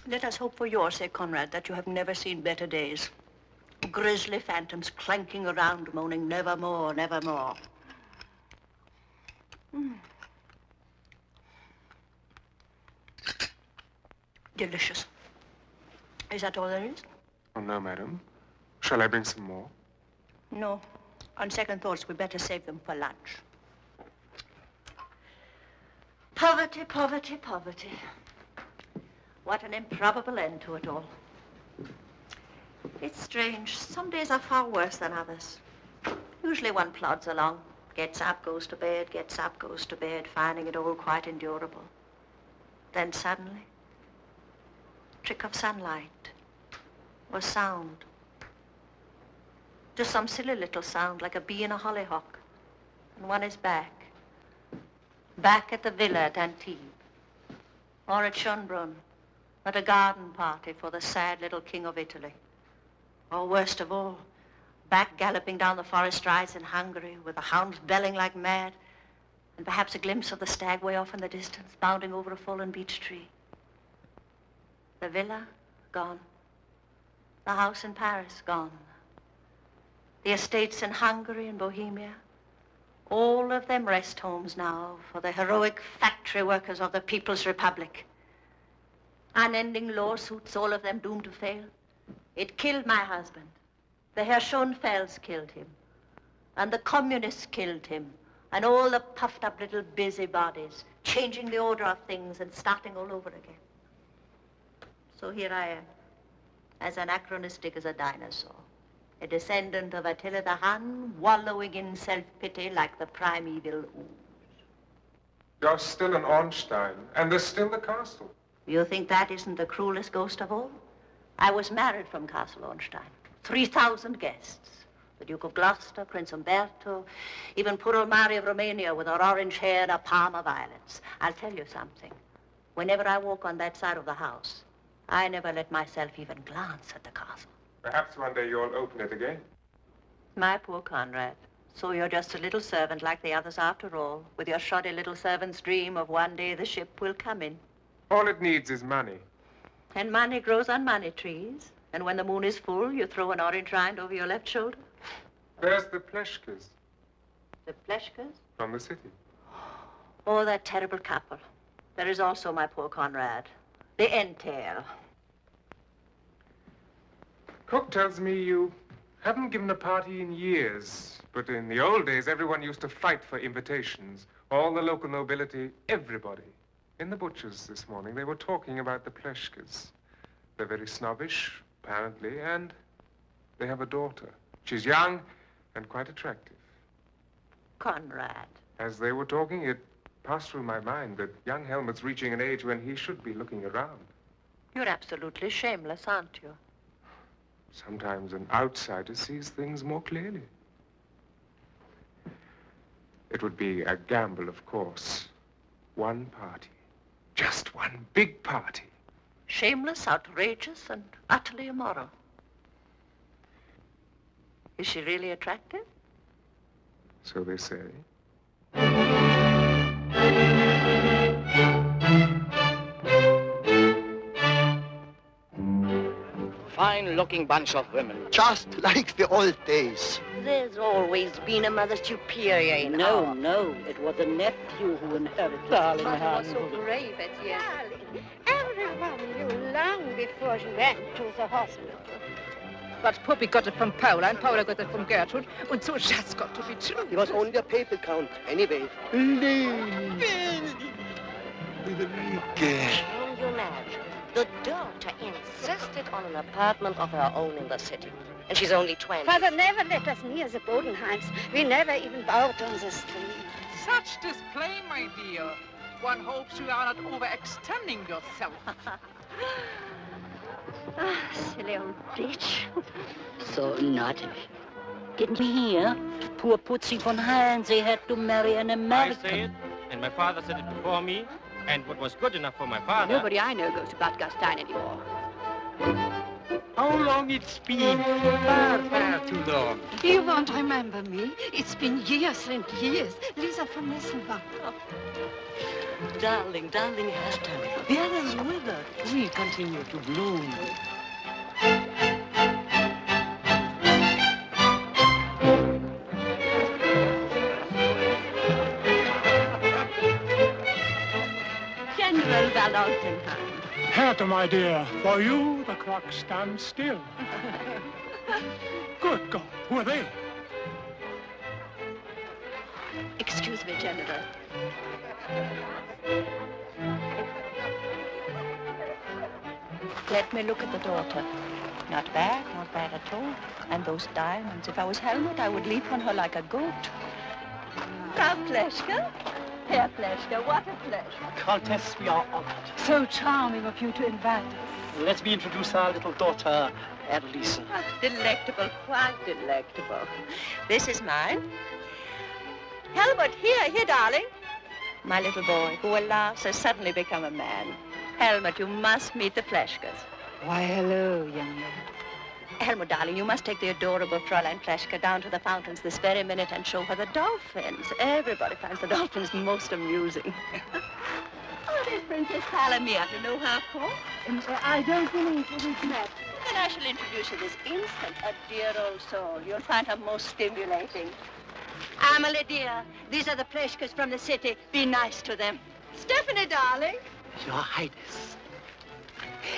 Let us hope for your sake, Conrad, that you have never seen better days. Grisly phantoms clanking around, moaning, nevermore, nevermore. Delicious. Is that all there is? Oh, no, madam. Shall I bring some more? No. On second thoughts, we'd better save them for lunch. Poverty, poverty, poverty. What an improbable end to it all. It's strange. Some days are far worse than others. Usually one plods along, gets up, goes to bed, gets up, goes to bed, finding it all quite endurable. Then suddenly, trick of sunlight or sound. Just some silly little sound like a bee in a hollyhock. And one is back. Back at the villa at Antibes. Or at Schönbrunn. at a garden party for the sad little king of Italy. Or worst of all, back galloping down the forest rides in Hungary with the hounds belling like mad, and perhaps a glimpse of the stag way off in the distance, bounding over a fallen beech tree. The villa, gone. The house in Paris, gone. The estates in Hungary and Bohemia, all of them rest homes now for the heroic factory workers of the People's Republic. Unending lawsuits, all of them doomed to fail. It killed my husband. The Herr Schoenfels killed him. And the communists killed him. And all the puffed up little busybodies, changing the order of things and starting all over again. So here I am, as anachronistic as a dinosaur. A descendant of Attila the Hun, wallowing in self-pity like the primeval ooze. You're still an Ornstein, and there's still the castle. You think that isn't the cruelest ghost of all? I was married from Castle Ornstein. 3,000 guests. The Duke of Gloucester, Prince Umberto, even poor old Mary of Romania with her orange hair and a palm of violets. I'll tell you something. Whenever I walk on that side of the house, I never let myself even glance at the castle. Perhaps one day you'll open it again. My poor Conrad. So you're just a little servant like the others after all, with your shoddy little servant's dream of one day the ship will come in. All it needs is money. And money grows on money trees. And when the moon is full, you throw an orange rind over your left shoulder. There's the Pleshkas. The Pleshkas? From the city. Oh, that terrible couple. There is also my poor Conrad. The entail. Cook tells me you haven't given a party in years. But in the old days, everyone used to fight for invitations. All the local nobility, everybody. In the butcher's this morning, they were talking about the Pleshkas. They're very snobbish, apparently, and they have a daughter. She's young and quite attractive. Conrad. As they were talking, it passed through my mind that young Helmut's reaching an age when he should be looking around. You're absolutely shameless, aren't you? Sometimes an outsider sees things more clearly. It would be a gamble, of course. One party. Just one big party. Shameless, outrageous, and utterly immoral. Is she really attractive? So they say. Fine-looking bunch of women. Just like the old days. There's always been a mother superior in our... No, it was a nephew who inherited. Darling, was so brave at the end. Darling, everyone knew long before she went to the hospital. But Puppy got it from Paula, and Paula got it from Gertrude, and so it just got to be true. He was only a papal count, anyway. Can you imagine? The daughter insisted on an apartment of her own in the city. And she's only 20. Father never let us near the Bodenheims. We never even bowed on the street. Such display, my dear. One hopes you are not overextending yourself. Silly old bitch. So naughty. Didn't we hear? Poor Putsy von Heinz, they had to marry an American. I say it, and my father said it before me, and what was good enough for my father... Nobody I know goes to Bad Gastein anymore. How long it's been? Far, far too long. You won't remember me. It's been years and years. Lisa from Nesselbach. Oh. Darling, Hester, where is Wither? We continue to bloom. General Valentine. Herta, my dear, for you, the clock stands still. Good God, who are they? Excuse me, General. Let me look at the daughter. Not bad at all. And those diamonds. If I was Helmut, I would leap on her like a goat. Frau Pleshka? Herr Pleshka, what a pleasure. Countess, we are honored. So charming of you to invite us. Let me introduce our little daughter, Anneliese. Delectable, quite delectable. This is mine. Helmut, here, darling. My little boy, who, alas, has suddenly become a man. Helmut, you must meet the Pleshkas. Why, hello, young man. Helmut, darling, you must take the adorable Fräulein Pleshka down to the fountains this very minute and show her the dolphins. Everybody finds the dolphins most amusing. Oh, there's Princess Familia. You know her, of course? I don't believe it is met. Then I shall introduce you this instant. A dear old soul. You'll find her most stimulating. Amelie, dear, these are the Pleshkas from the city. Be nice to them. Stephanie, darling. Your Highness.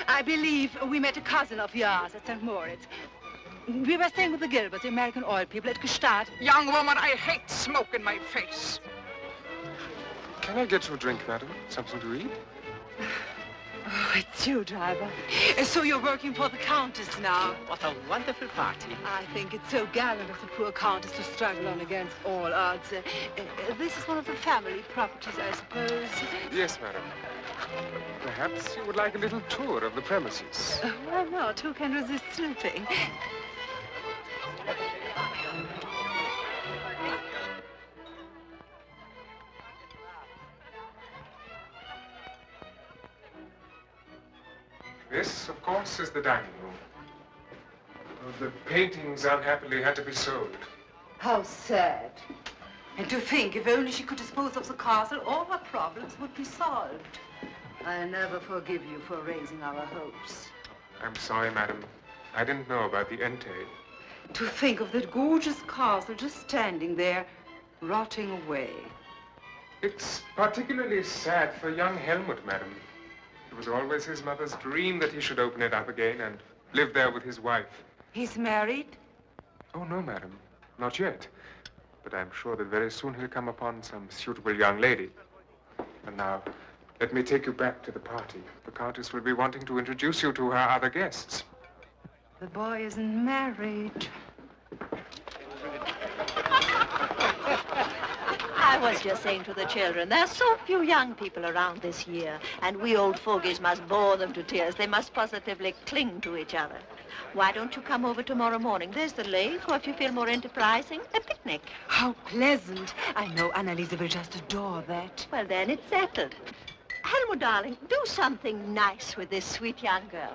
I believe we met a cousin of yours at St. Moritz. We were staying with the Gilberts, the American oil people, at Gstaad. Young woman, I hate smoke in my face. Can I get you a drink, madam? Something to eat? Oh, it's you, driver. So you're working for the Countess now. What a wonderful party. I think it's so gallant of the poor Countess to struggle on against all odds. This is one of the family properties, I suppose. Yes, madam. Perhaps you would like a little tour of the premises. Why not? Who can resist snooping? This, of course, is the dining room. The paintings, unhappily, had to be sold. How sad. And to think, if only she could dispose of the castle, all her problems would be solved. I'll never forgive you for raising our hopes. I'm sorry, madam. I didn't know about the entail. To think of that gorgeous castle just standing there, rotting away. It's particularly sad for young Helmut, madam. It was always his mother's dream that he should open it up again and live there with his wife. He's married? Oh, no, madam. Not yet. But I'm sure that very soon he'll come upon some suitable young lady. And now, let me take you back to the party. The Countess will be wanting to introduce you to her other guests. The boy isn't married. I was just saying to the children, there's so few young people around this year, and we old fogies must bore them to tears. They must positively cling to each other. Why don't you come over tomorrow morning? There's the lake, or if you feel more enterprising, a picnic. How pleasant. I know Annalisa will just adore that. Well, then it's settled. Helmut, darling, do something nice with this sweet young girl.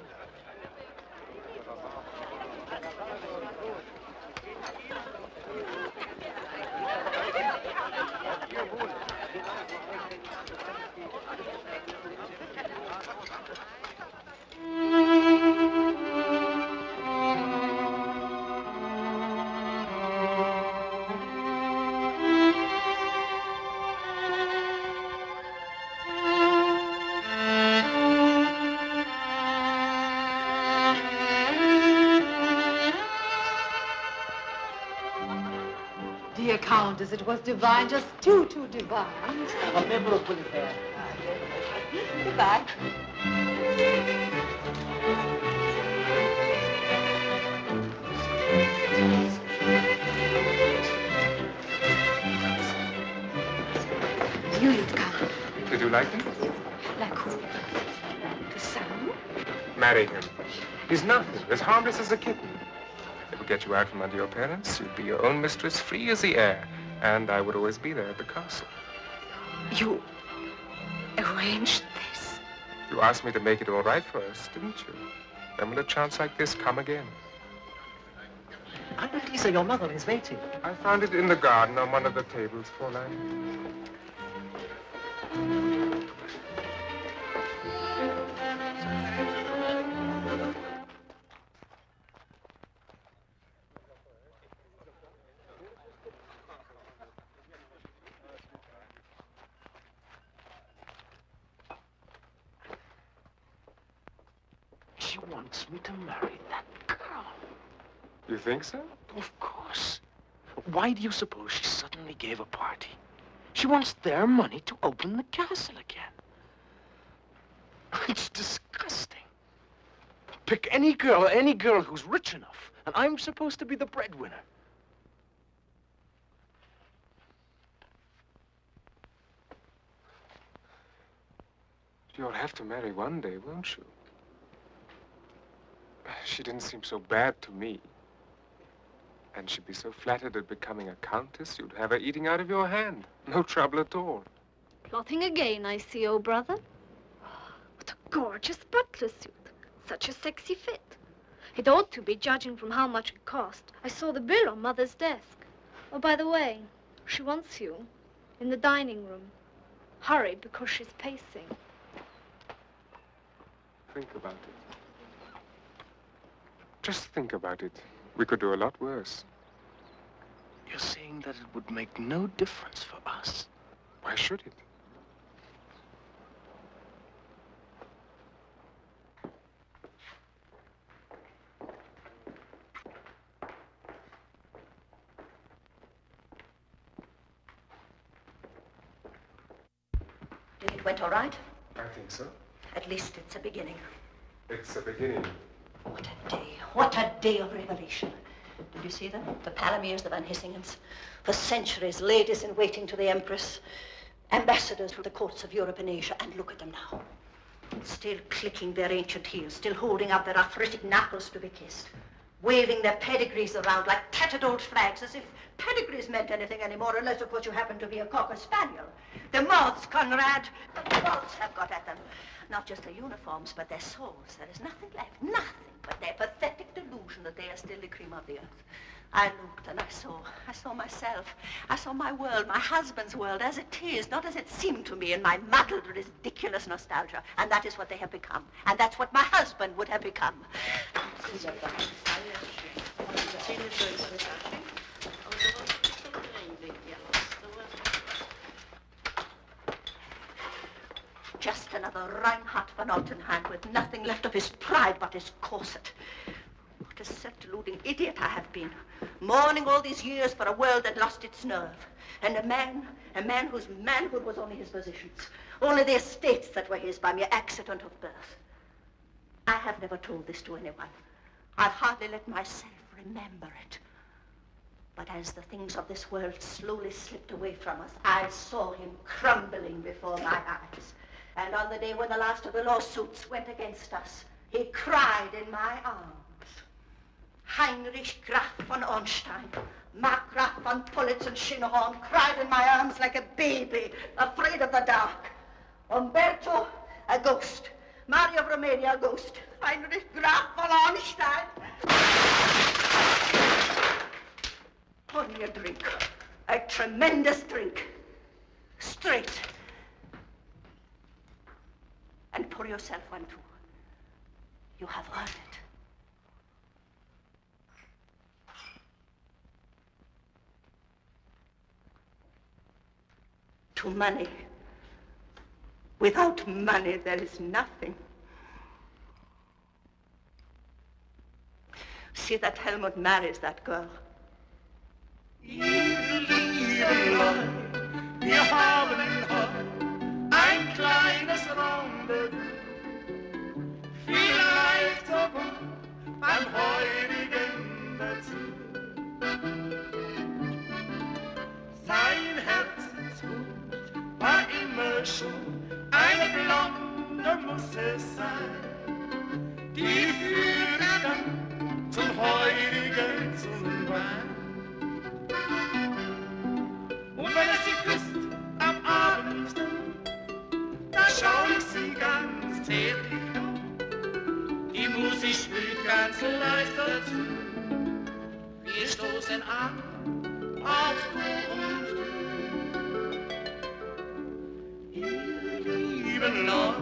Dear Countess, it was divine, just too divine. A member of Police here. Goodbye. Julitka. Did you like him? Like who? The son? Marry him. He's nothing, as harmless as a kitten. It would get you out from under your parents. You'd be your own mistress, free as the air. And I would always be there at the castle. You arranged this? You asked me to make it all right for us, didn't you? Then will a chance like this come again? Annalisa, your mother is waiting. I found it in the garden on one of the tables, Fräulein. She wants me to marry that girl. You think so? Of course. Why do you suppose she suddenly gave a party? She wants their money to open the castle again. It's disgusting. Pick any girl who's rich enough, and I'm supposed to be the breadwinner. You'll have to marry one day, won't you? She didn't seem so bad to me. And she'd be so flattered at becoming a countess, you'd have her eating out of your hand. No trouble at all. Plotting again, I see, oh brother. What a gorgeous butler suit. Such a sexy fit. It ought to be, judging from how much it cost. I saw the bill on Mother's desk. Oh, by the way, she wants you in the dining room. Hurry, because she's pacing. Think about it. Just think about it. We could do a lot worse. You're saying that it would make no difference for us? Why should it? It went all right? I think so. At least it's a beginning. It's a beginning. What a day. What a day of revelation. Did you see them? The Palamirs, the Van Hissingens. For centuries, ladies in waiting to the Empress, ambassadors to the courts of Europe and Asia, and look at them now. Still clicking their ancient heels, still holding up their arthritic knuckles to be kissed, waving their pedigrees around like tattered old flags, as if pedigrees meant anything anymore, unless, of course, you happen to be a cocker spaniel. Their mouths, Conrad, the moths have got at them. Not just their uniforms, but their souls. There is nothing left, nothing but their pathetic delusion that they are still the cream of the earth. I looked and I saw myself. I saw my world, my husband's world, as it is, not as it seemed to me in my muddled, ridiculous nostalgia. And that is what they have become. And that's what my husband would have become. Just another Reinhard von Altenheim with nothing left of his pride but his corset. What a self-deluding idiot I have been, mourning all these years for a world that lost its nerve. And a man whose manhood was only his positions, only the estates that were his by mere accident of birth. I have never told this to anyone. I've hardly let myself remember it. But as the things of this world slowly slipped away from us, I saw him crumbling before my eyes. And on the day when the last of the lawsuits went against us, he cried in my arms. Heinrich Graf von Ornstein, Mark Graf von Pulitz and Schinnerhorn cried in my arms like a baby, afraid of the dark. Umberto, a ghost. Mario of Romania, a ghost. Heinrich Graf von Ornstein. Pour me a drink, a tremendous drink. Straight. And pour yourself one too. You have earned it. To money. Without money, there is nothing. See that Helmut marries that girl. Wir haben heute ein kleines Rendezvous. Vielleicht sogar beim heutigen dazu. Sein Herzenswunsch war immer schon eine Blonde muss es sein. Die führt dann zum heutigen zum Wein. Und wenn es sie küsst am Abend, da schau ich sie ganz zärtlich an. Die Musik spielt ganz leicht dazu. Wir stoßen an auf Du und Du. Ihr lieben Leute,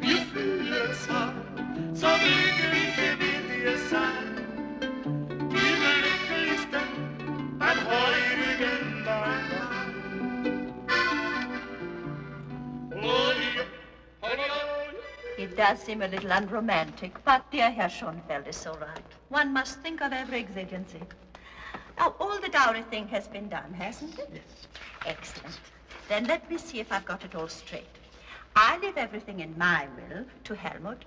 wir fühlen es an, so glücklich wie wir sein. Die glücklichsten beim heutigen Wein. It does seem a little unromantic, but dear Herr Schonfeld is so right. One must think of every exigency. Now, all the dowry thing has been done, hasn't it? Yes. Excellent. Then let me see if I've got it all straight. I leave everything in my will to Helmut.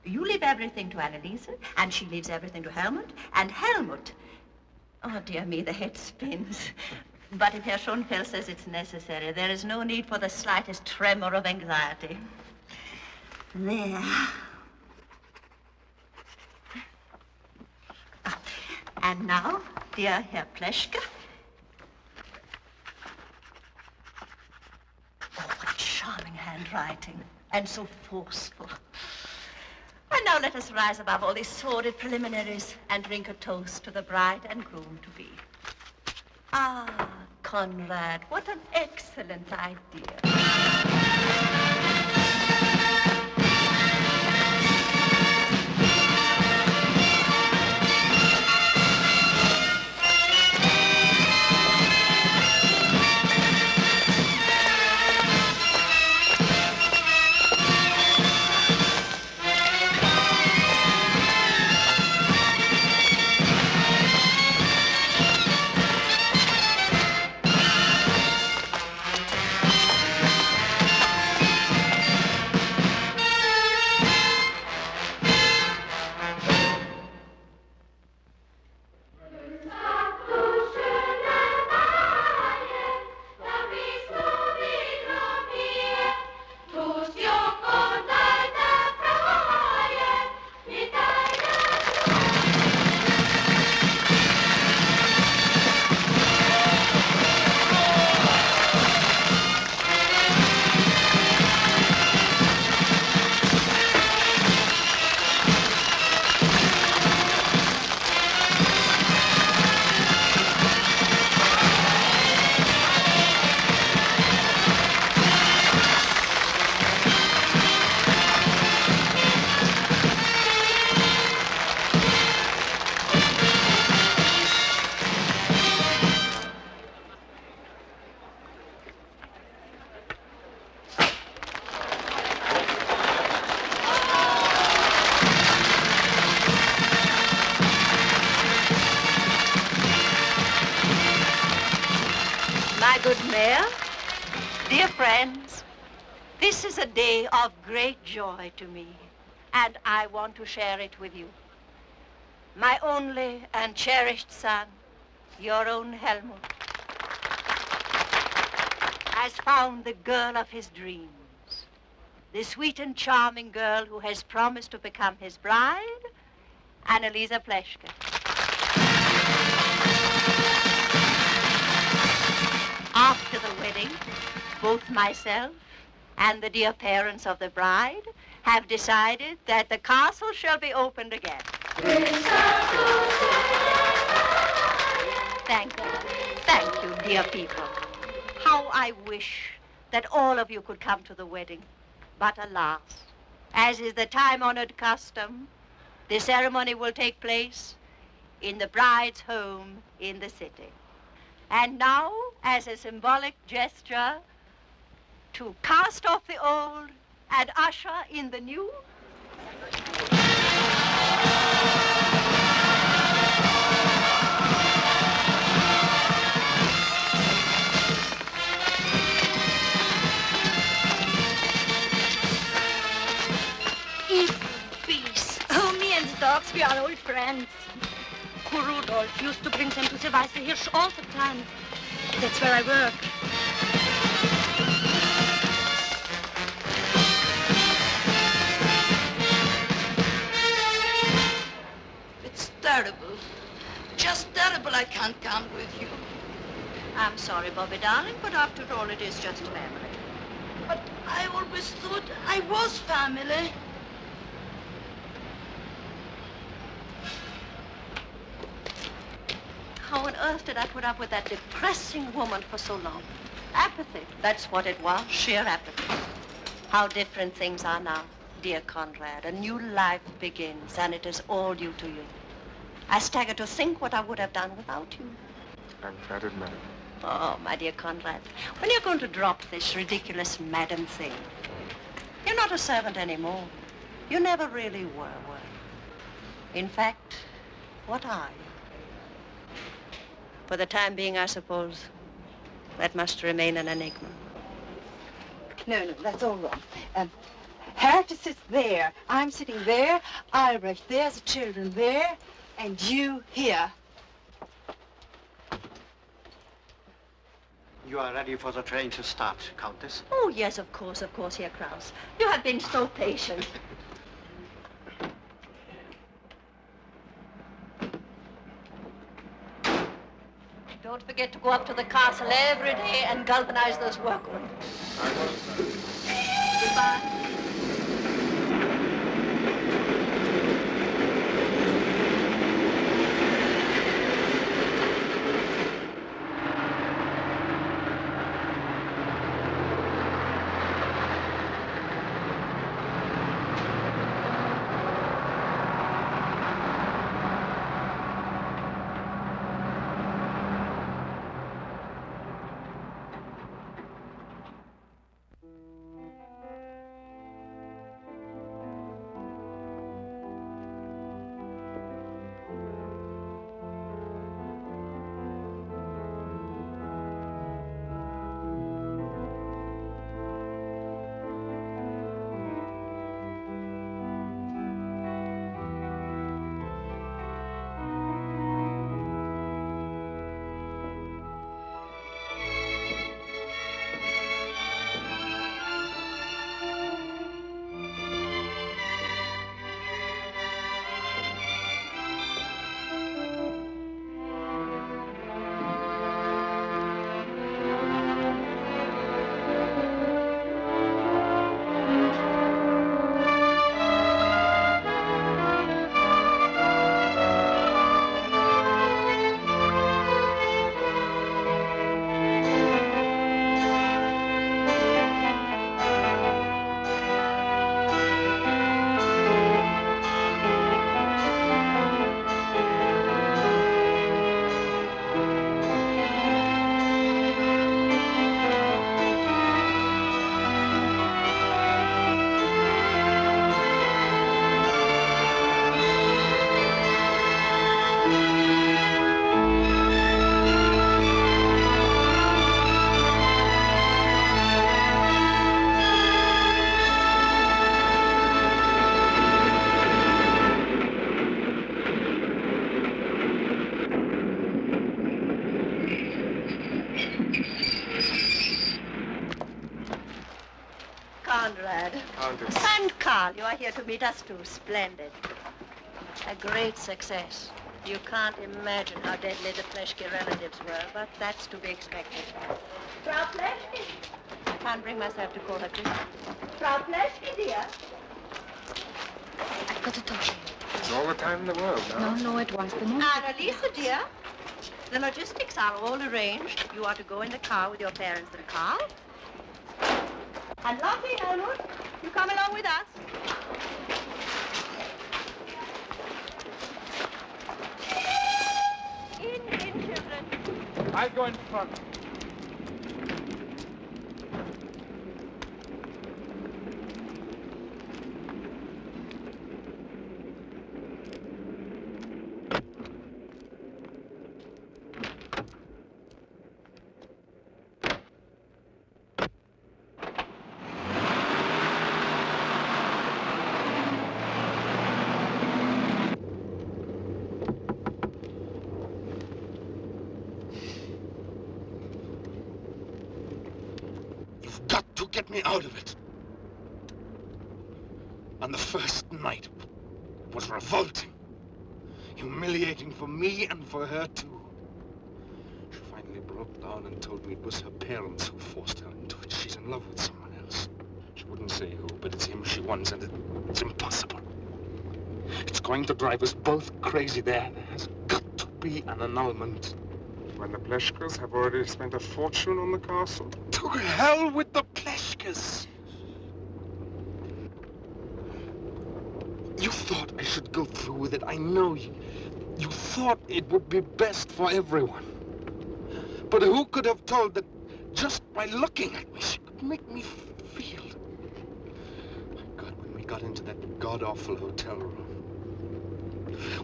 You leave everything to Anneliese, and she leaves everything to Helmut. And Helmut... Oh, dear me, the head spins. But if Herr Schonfeld says it's necessary, there is no need for the slightest tremor of anxiety. There. And now, dear Herr Pleschke. Oh, what charming handwriting, and so forceful. now let us rise above all these sordid preliminaries and drink a toast to the bride and groom-to-be. Ah, Conrad, what an excellent idea. Dear friends, this is a day of great joy to me, and I want to share it with you. My only and cherished son, your own Helmut, has found the girl of his dreams, the sweet and charming girl who has promised to become his bride, Anneliese Pleschke. After the wedding, both myself and the dear parents of the bride have decided that the castle shall be opened again. Thank you, dear people. How I wish that all of you could come to the wedding. But alas, as is the time-honored custom, the ceremony will take place in the bride's home in the city. And now, as a symbolic gesture, to cast off the old and usher in the new. Evil beast. Oh, me and the dogs, we are old friends. Poor Rudolph used to bring them to the Weiße Hirsch all the time. That's where I work. It's terrible. Just terrible I can't come with you. I'm sorry, Bobby, darling, but after all, it is just family. But I always thought I was family. How on earth did I put up with that depressing woman for so long? Apathy, that's what it was, sheer apathy. How different things are now, dear Conrad. A new life begins, and it is all due to you. I stagger to think what I would have done without you. I'm flattered, madam. Oh, my dear Conrad, when you're going to drop this ridiculous madam thing, you're not a servant anymore. You never really were one. In fact, what are you? For the time being, I suppose, that must remain an enigma. No, that's all wrong. Harriet sits there. I'm sitting there. Albrecht there, the children there, and you here. You are ready for the train to start, Countess? Oh, yes, of course, Herr Kraus. You have been so patient. Don't forget to go up to the castle every day and galvanize those workmen. Goodbye. Countess. And Carl, you are here to meet us too. Splendid. A great success. You can't imagine how deadly the Pleshke relatives were, but that's to be expected. Frau Pleshke? I can't bring myself to call her Christine. Frau Pleshke, dear. I've got to talk to you. It's all the time in the world now. No, it was the moment. Annalisa, dear. The logistics are all arranged. You are to go in the car with your parents and Carl. And Lottie, Helmut, you come along with us. In, children. I'll go in front. Get me out of it. On the first night, it was revolting, humiliating for me and for her too. She finally broke down and told me it was her parents who forced her into it. She's in love with someone else. She wouldn't say who, but it's him she wants, and it's impossible. It's going to drive us both crazy. There has got to be an annulment. When the Pleshkes have already spent a fortune on the castle? To hell with the Pleshkes! You thought I should go through with it. I know you. You thought it would be best for everyone. But who could have told that just by looking at me, she could make me feel? My God, when we got into that god-awful hotel room.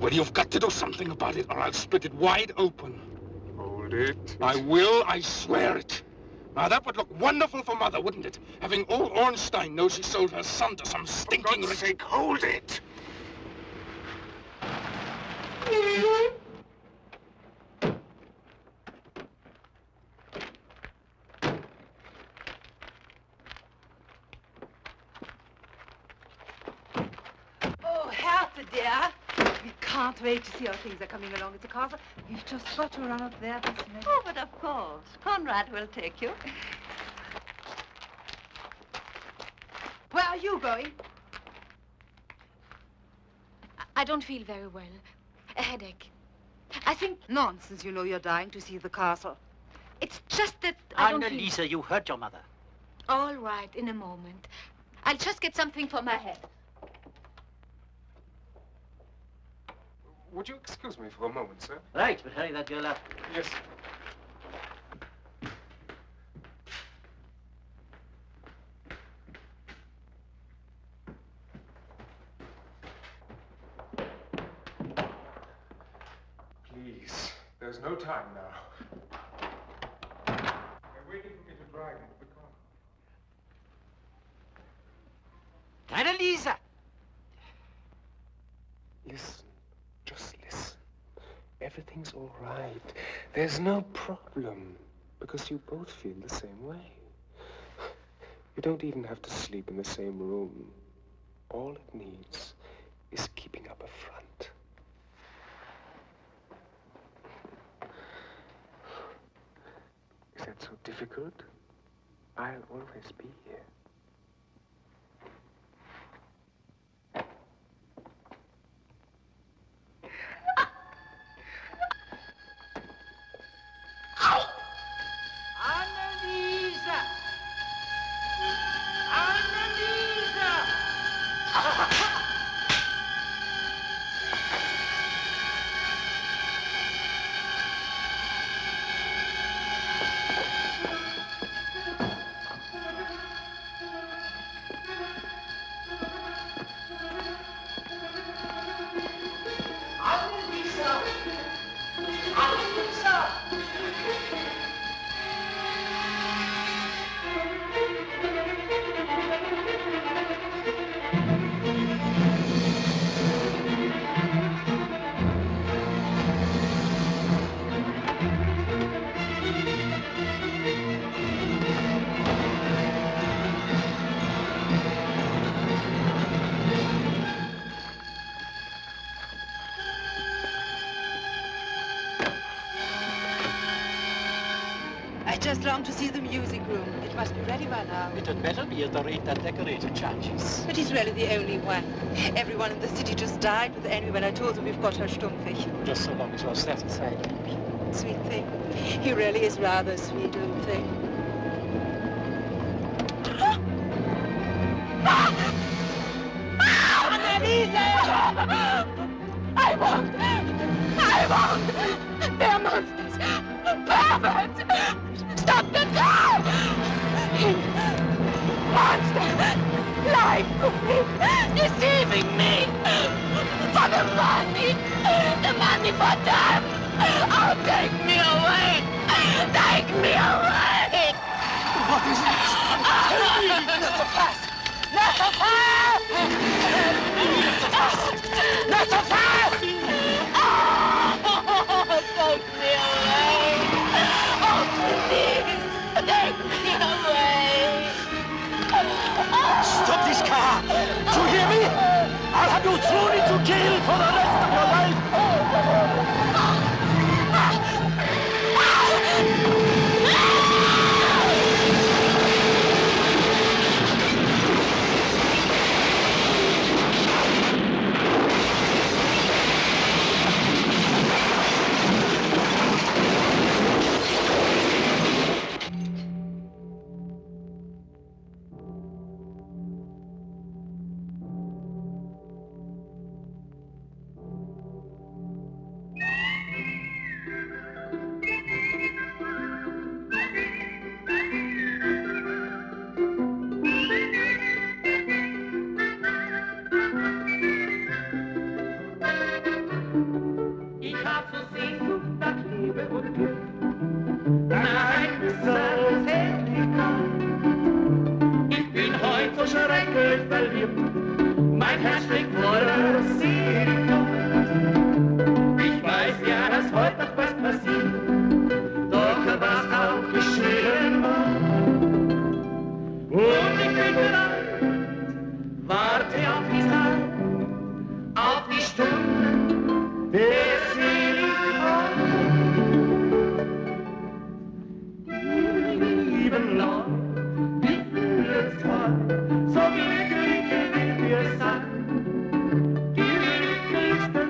Well, you've got to do something about it, or I'll split it wide open. It. I will, I swear it. Now, that would look wonderful for Mother, wouldn't it? Having all Ornstein know she sold her son to some stinking... For God's sake, hold it! Oh, Hertha, dear. We can't wait to see how things are coming along at the castle. We've just got to run up there this minute. Oh, but of course. Conrad will take you. Where are you going? I don't feel very well. A headache. I think... Nonsense, you know you're dying to see the castle. It's just that I don't feel... Annalisa, you hurt your mother. All right, in a moment. I'll just get something for my head. Would you excuse me for a moment, sir? Right, but hurry that girl up. Yes. Please, there's no time now. They're waiting for me to drive into the car. Annalisa! Listen. Just listen. Everything's all right. There's no problem, because you both feel the same way. You don't even have to sleep in the same room. All it needs is keeping up a front. Is that so difficult? I'll always be here. just round to see the music room. It must be ready by now. It had better be at the rate that decorator charges. But he's really the only one. Everyone in the city just died with envy when I told them we've got her Stumpfich. Just so long as you're satisfied. Sweet thing. He really is rather a sweet little thing. I won't! They're monsters! Perverts! Stop the car! Monsters! Lying to me! Deceiving me! For the money! The money for them! Oh, take me away! Take me away! What is this? Tell me! Not so fast! Not so fast! Not so fast! Take me away! Oh, please! Take me away! Stop this car! Do you hear me? I'll have you thrown into jail for the rest of your life! Mein Herz schlägt voller Sehnsucht. Ich weiß ja, dass heute noch was passiert, doch was auch geschehen war. Und ich bin bereit, warte auf die Zeit, auf die Stunde der Seligkeit. Lieben Leute, wir fühlen es heute, so wirklich will wir sein. Die Glücklichsten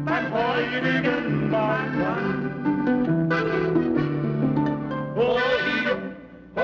beim heutigen Mahlwein. Oh, hier, oh,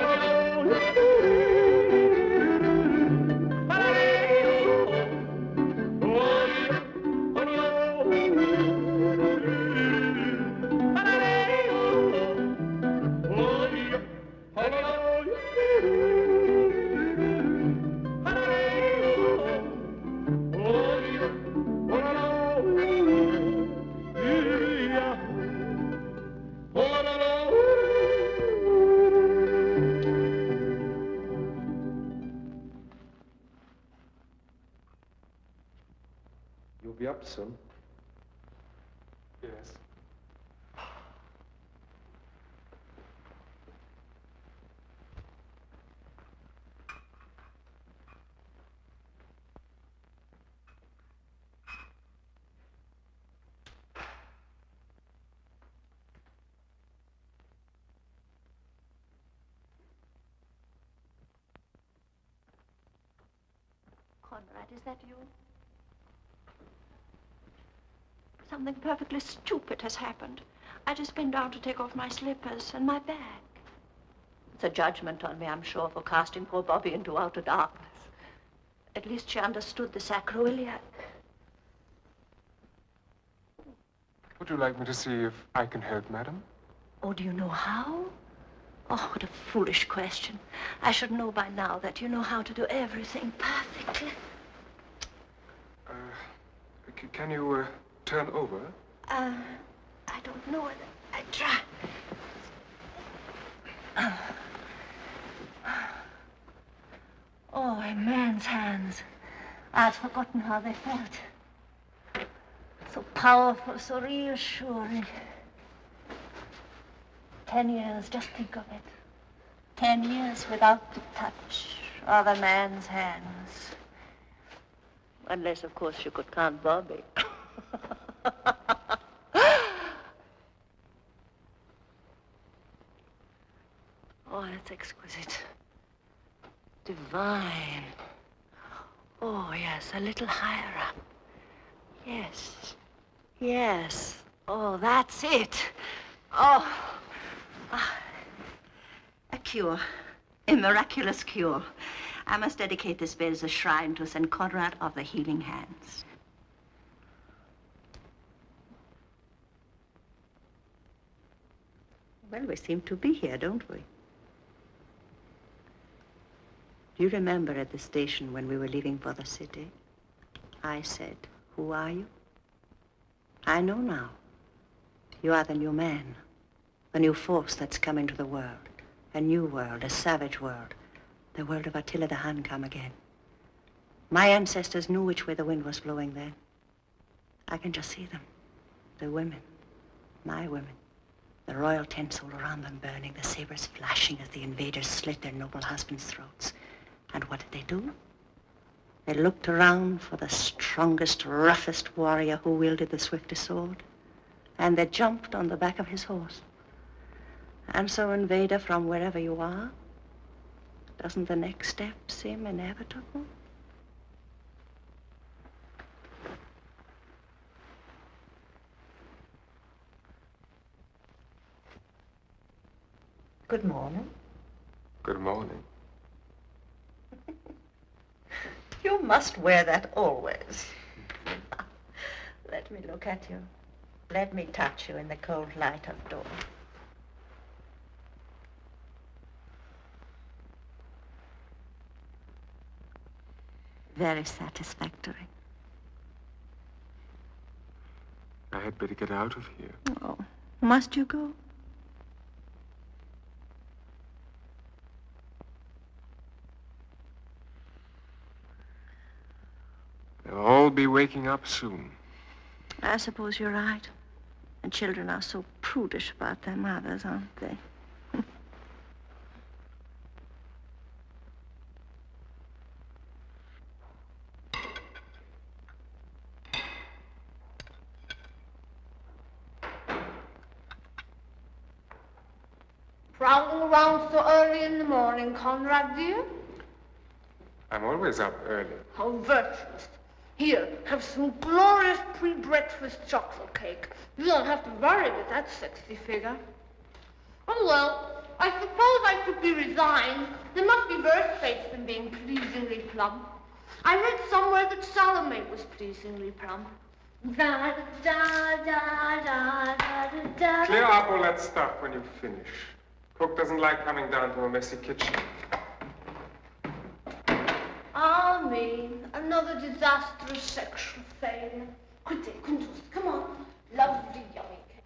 You'll be up soon. Yes. Conrad, is that you? Something perfectly stupid has happened. I just been down to take off my slippers and my bag. It's a judgment on me, I'm sure, for casting poor Bobby into outer darkness. At least she understood the sacrilege. Would you like me to see if I can help, madam? Oh, do you know how? Oh, what a foolish question. I should know by now that you know how to do everything perfectly. Can you, turn over? I don't know whether I try. Oh, a man's hands. I'd forgotten how they felt. So powerful, so reassuring. 10 years, just think of it. 10 years without the touch of a man's hands. Unless, of course, you could count Bobby. that's exquisite. Divine. Oh, yes, a little higher up. Yes. Yes. Oh, that's it. Oh. A cure. A miraculous cure. I must dedicate this bed as a shrine to St. Conrad of the Healing Hands. Well, we seem to be here, don't we? Do you remember at the station when we were leaving for the city? I said, "Who are you?" I know now. You are the new man, the new force that's come into the world. A new world, a savage world. The world of Attila the Hun come again. My ancestors knew which way the wind was blowing then. I can just see them. The women, my women. The royal tents all around them burning, the sabers flashing as the invaders slit their noble husbands' throats. And what did they do? They looked around for the strongest, roughest warrior who wielded the swiftest sword. And they jumped on the back of his horse. And so, invader, from wherever you are, doesn't the next step seem inevitable? Good morning. Good morning. You must wear that always. Let me look at you. Let me touch you in the cold light of dawn. Very satisfactory. I had better get out of here. Oh, must you go? They'll all be waking up soon. I suppose you're right. And children are so prudish about their mothers, aren't they? Prowling around so early in the morning, Conrad, dear? I'm always up early. How virtuous. Here, have some glorious pre-breakfast chocolate cake. You don't have to worry with that sexy figure. Oh, well, I suppose I should be resigned. There must be worse fates than being pleasingly plump. I read somewhere that Salome was pleasingly plump. Da, da, da, da, da, da, Clear up all that stuff when you finish. Cook doesn't like coming down to a messy kitchen. Ah, me. Another disastrous sexual failure. Quitte, Kunduz, come on. Lovely, yummy cake.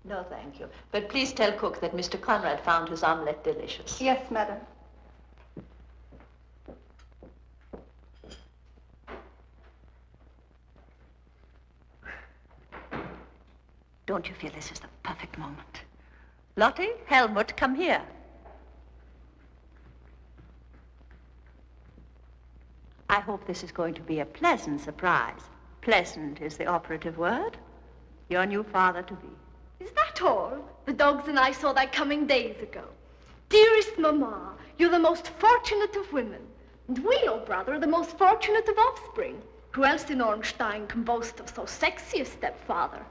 No, thank you. But please tell Cook that Mr. Conrad found his omelette delicious. Yes, madam. Don't you feel this is the perfect moment? Lottie, Helmut, come here. I hope this is going to be a pleasant surprise. Pleasant is the operative word. Your new father-to-be. Is that all? The dogs and I saw that coming days ago. Dearest Mama, you're the most fortunate of women. And we, oh brother, are the most fortunate of offspring. Who else in Ornstein can boast of so sexy a stepfather?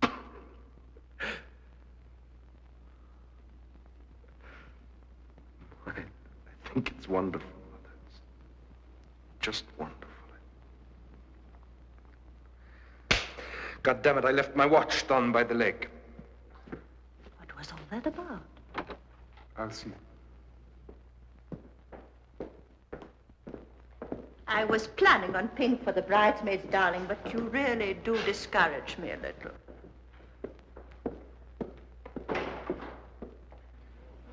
I think it's wonderful, Mother. It's just wonderful. God damn it, I left my watch down by the lake. What was all that about? I'll see. I was planning on pink for the bridesmaids, darling, but you really do discourage me a little.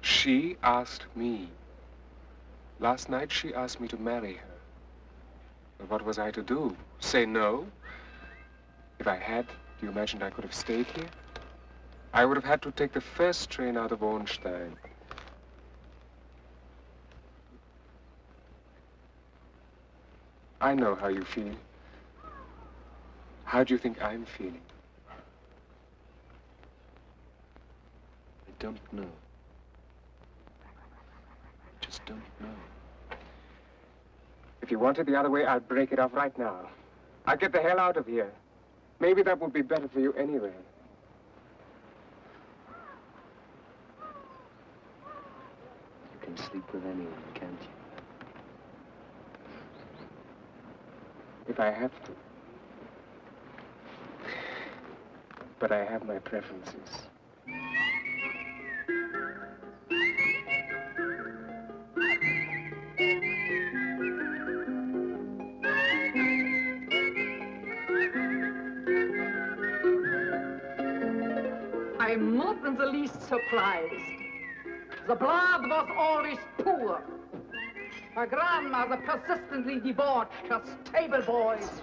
She asked me. Last night she asked me to marry her. But what was I to do? Say no? If I had, do you imagine I could have stayed here? I would have had to take the first train out of Ornstein. I know how you feel. How do you think I'm feeling? I don't know. I just don't know. If you want it the other way, I'll break it off right now. I'll get the hell out of here. Maybe that would be better for you anyway. You can sleep with anyone, can't you? If I have to. But I have my preferences. I'm not in the least surprised. The blood was always poor. Her grandmother persistently debauched her stable boys.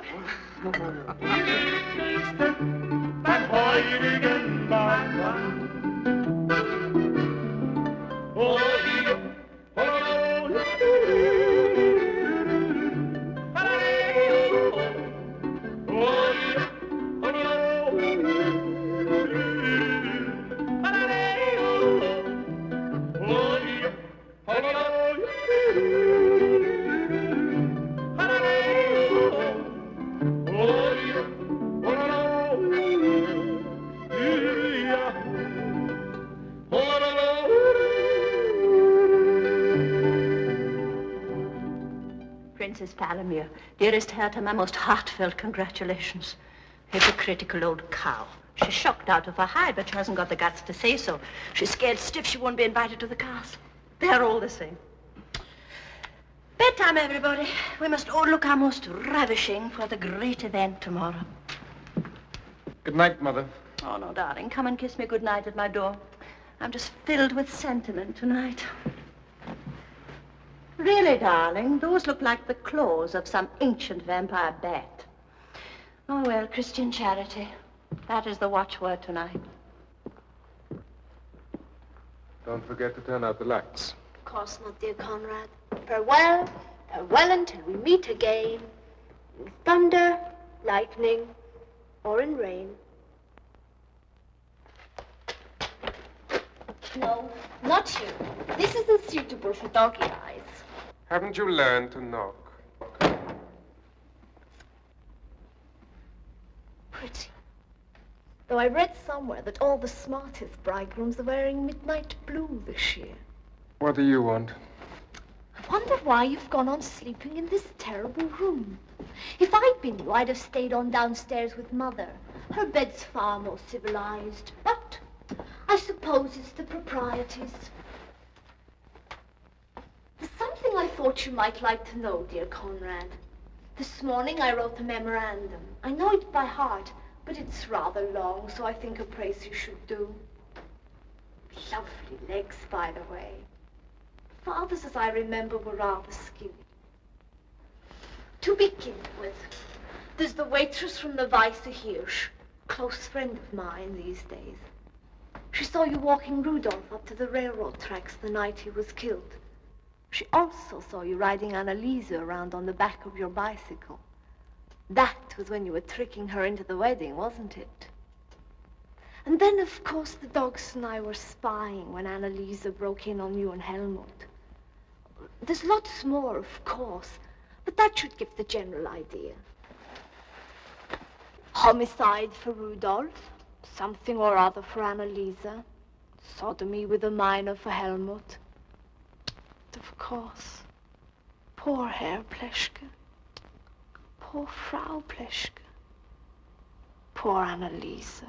Princess Familia, dearest Hertha, my most heartfelt congratulations. Hypocritical old cow. She's shocked out of her hide, but she hasn't got the guts to say so. She's scared stiff she won't be invited to the castle. They're all the same. Bedtime, everybody. We must all look our most ravishing for the great event tomorrow. Good night, Mother. Oh, no, darling. Come and kiss me good night at my door. I'm just filled with sentiment tonight. Really, darling, those look like the claws of some ancient vampire bat. Oh, well, Christian charity. That is the watchword tonight. Don't forget to turn out the lights. Of course not, dear Conrad. Farewell, farewell until we meet again. In thunder, lightning, or in rain. No, not you. This isn't suitable for doggy eyes. Haven't you learned to knock? Pretty. Though I read somewhere that all the smartest bridegrooms are wearing midnight blue this year. What do you want? I wonder why you've gone on sleeping in this terrible room. If I'd been you, I'd have stayed on downstairs with Mother. Her bed's far more civilized. But I suppose it's the proprieties. There's something I thought you might like to know, dear Conrad. This morning I wrote a memorandum. I know it by heart, but it's rather long, so I think a praise you should do. Lovely legs, by the way. Father's, as I remember, were rather skinny. To begin with, there's the waitress from the Weisse Hirsch, close friend of mine these days. She saw you walking Rudolph up to the railroad tracks the night he was killed. She also saw you riding Annalise around on the back of your bicycle. That was when you were tricking her into the wedding, wasn't it? And then, of course, the dogs and I were spying when Annalise broke in on you and Helmut. There's lots more, of course, but that should give the general idea. Homicide for Rudolph, something or other for Annalise, sodomy with a minor for Helmut. Of course, poor Herr Pleschke, poor Frau Pleschke, poor Annalise.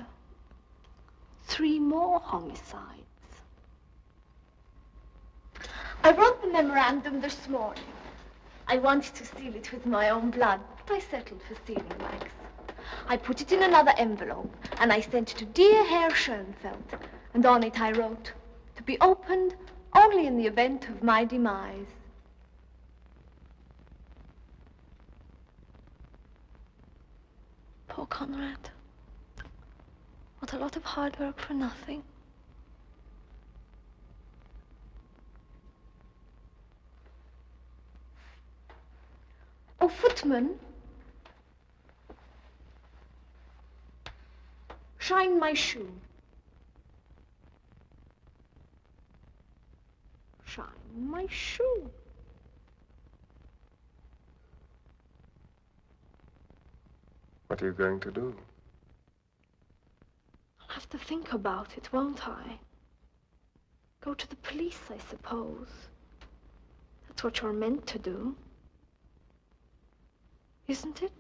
3 more homicides. I wrote the memorandum this morning. I wanted to seal it with my own blood, but I settled for sealing wax. I put it in another envelope, and I sent it to dear Herr Schoenfeld, and on it I wrote, to be opened only in the event of my demise. Poor Conrad. What a lot of hard work for nothing. Oh, footman. Shine my shoe. Shine my shoe. What are you going to do? I'll have to think about it, won't I? Go to the police, I suppose. That's what you're meant to do. Isn't it?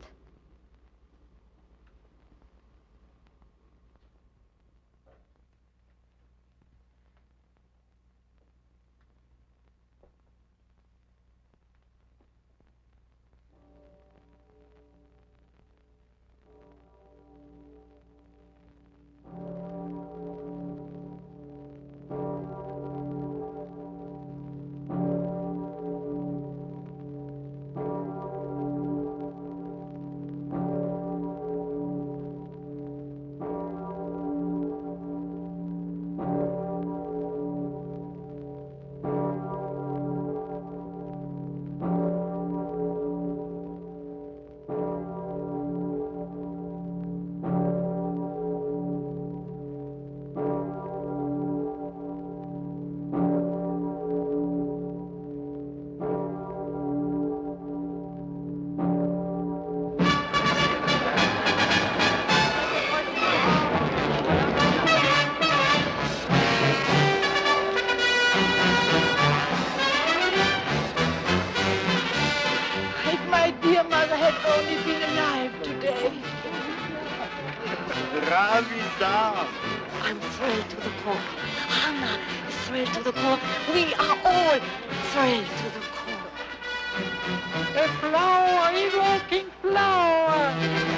I'm thrilled to the core. Hannah is thrilled to the core. We are all thrilled to the core. A flower, a walking flower.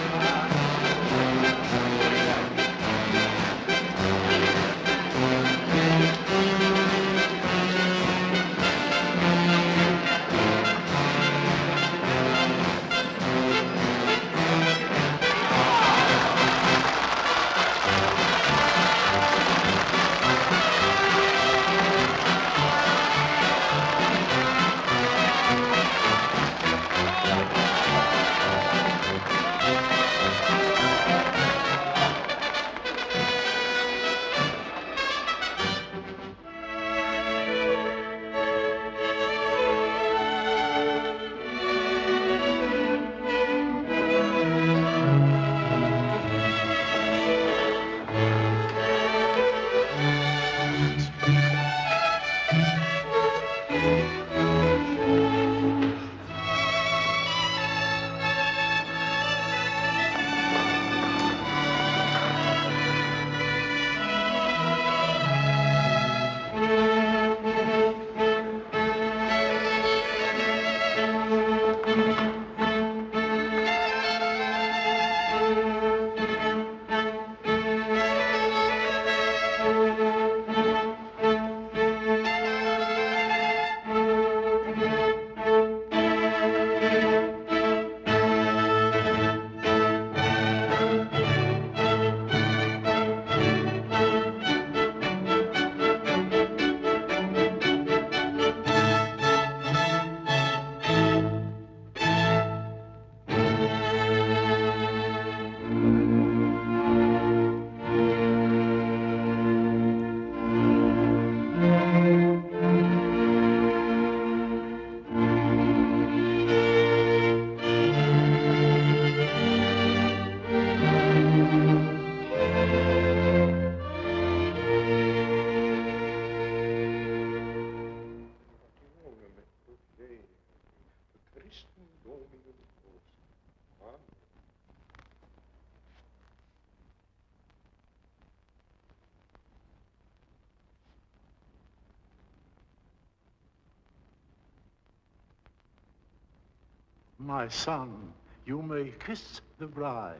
My son, you may kiss the bride.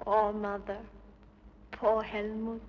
Poor mother, poor Helmut.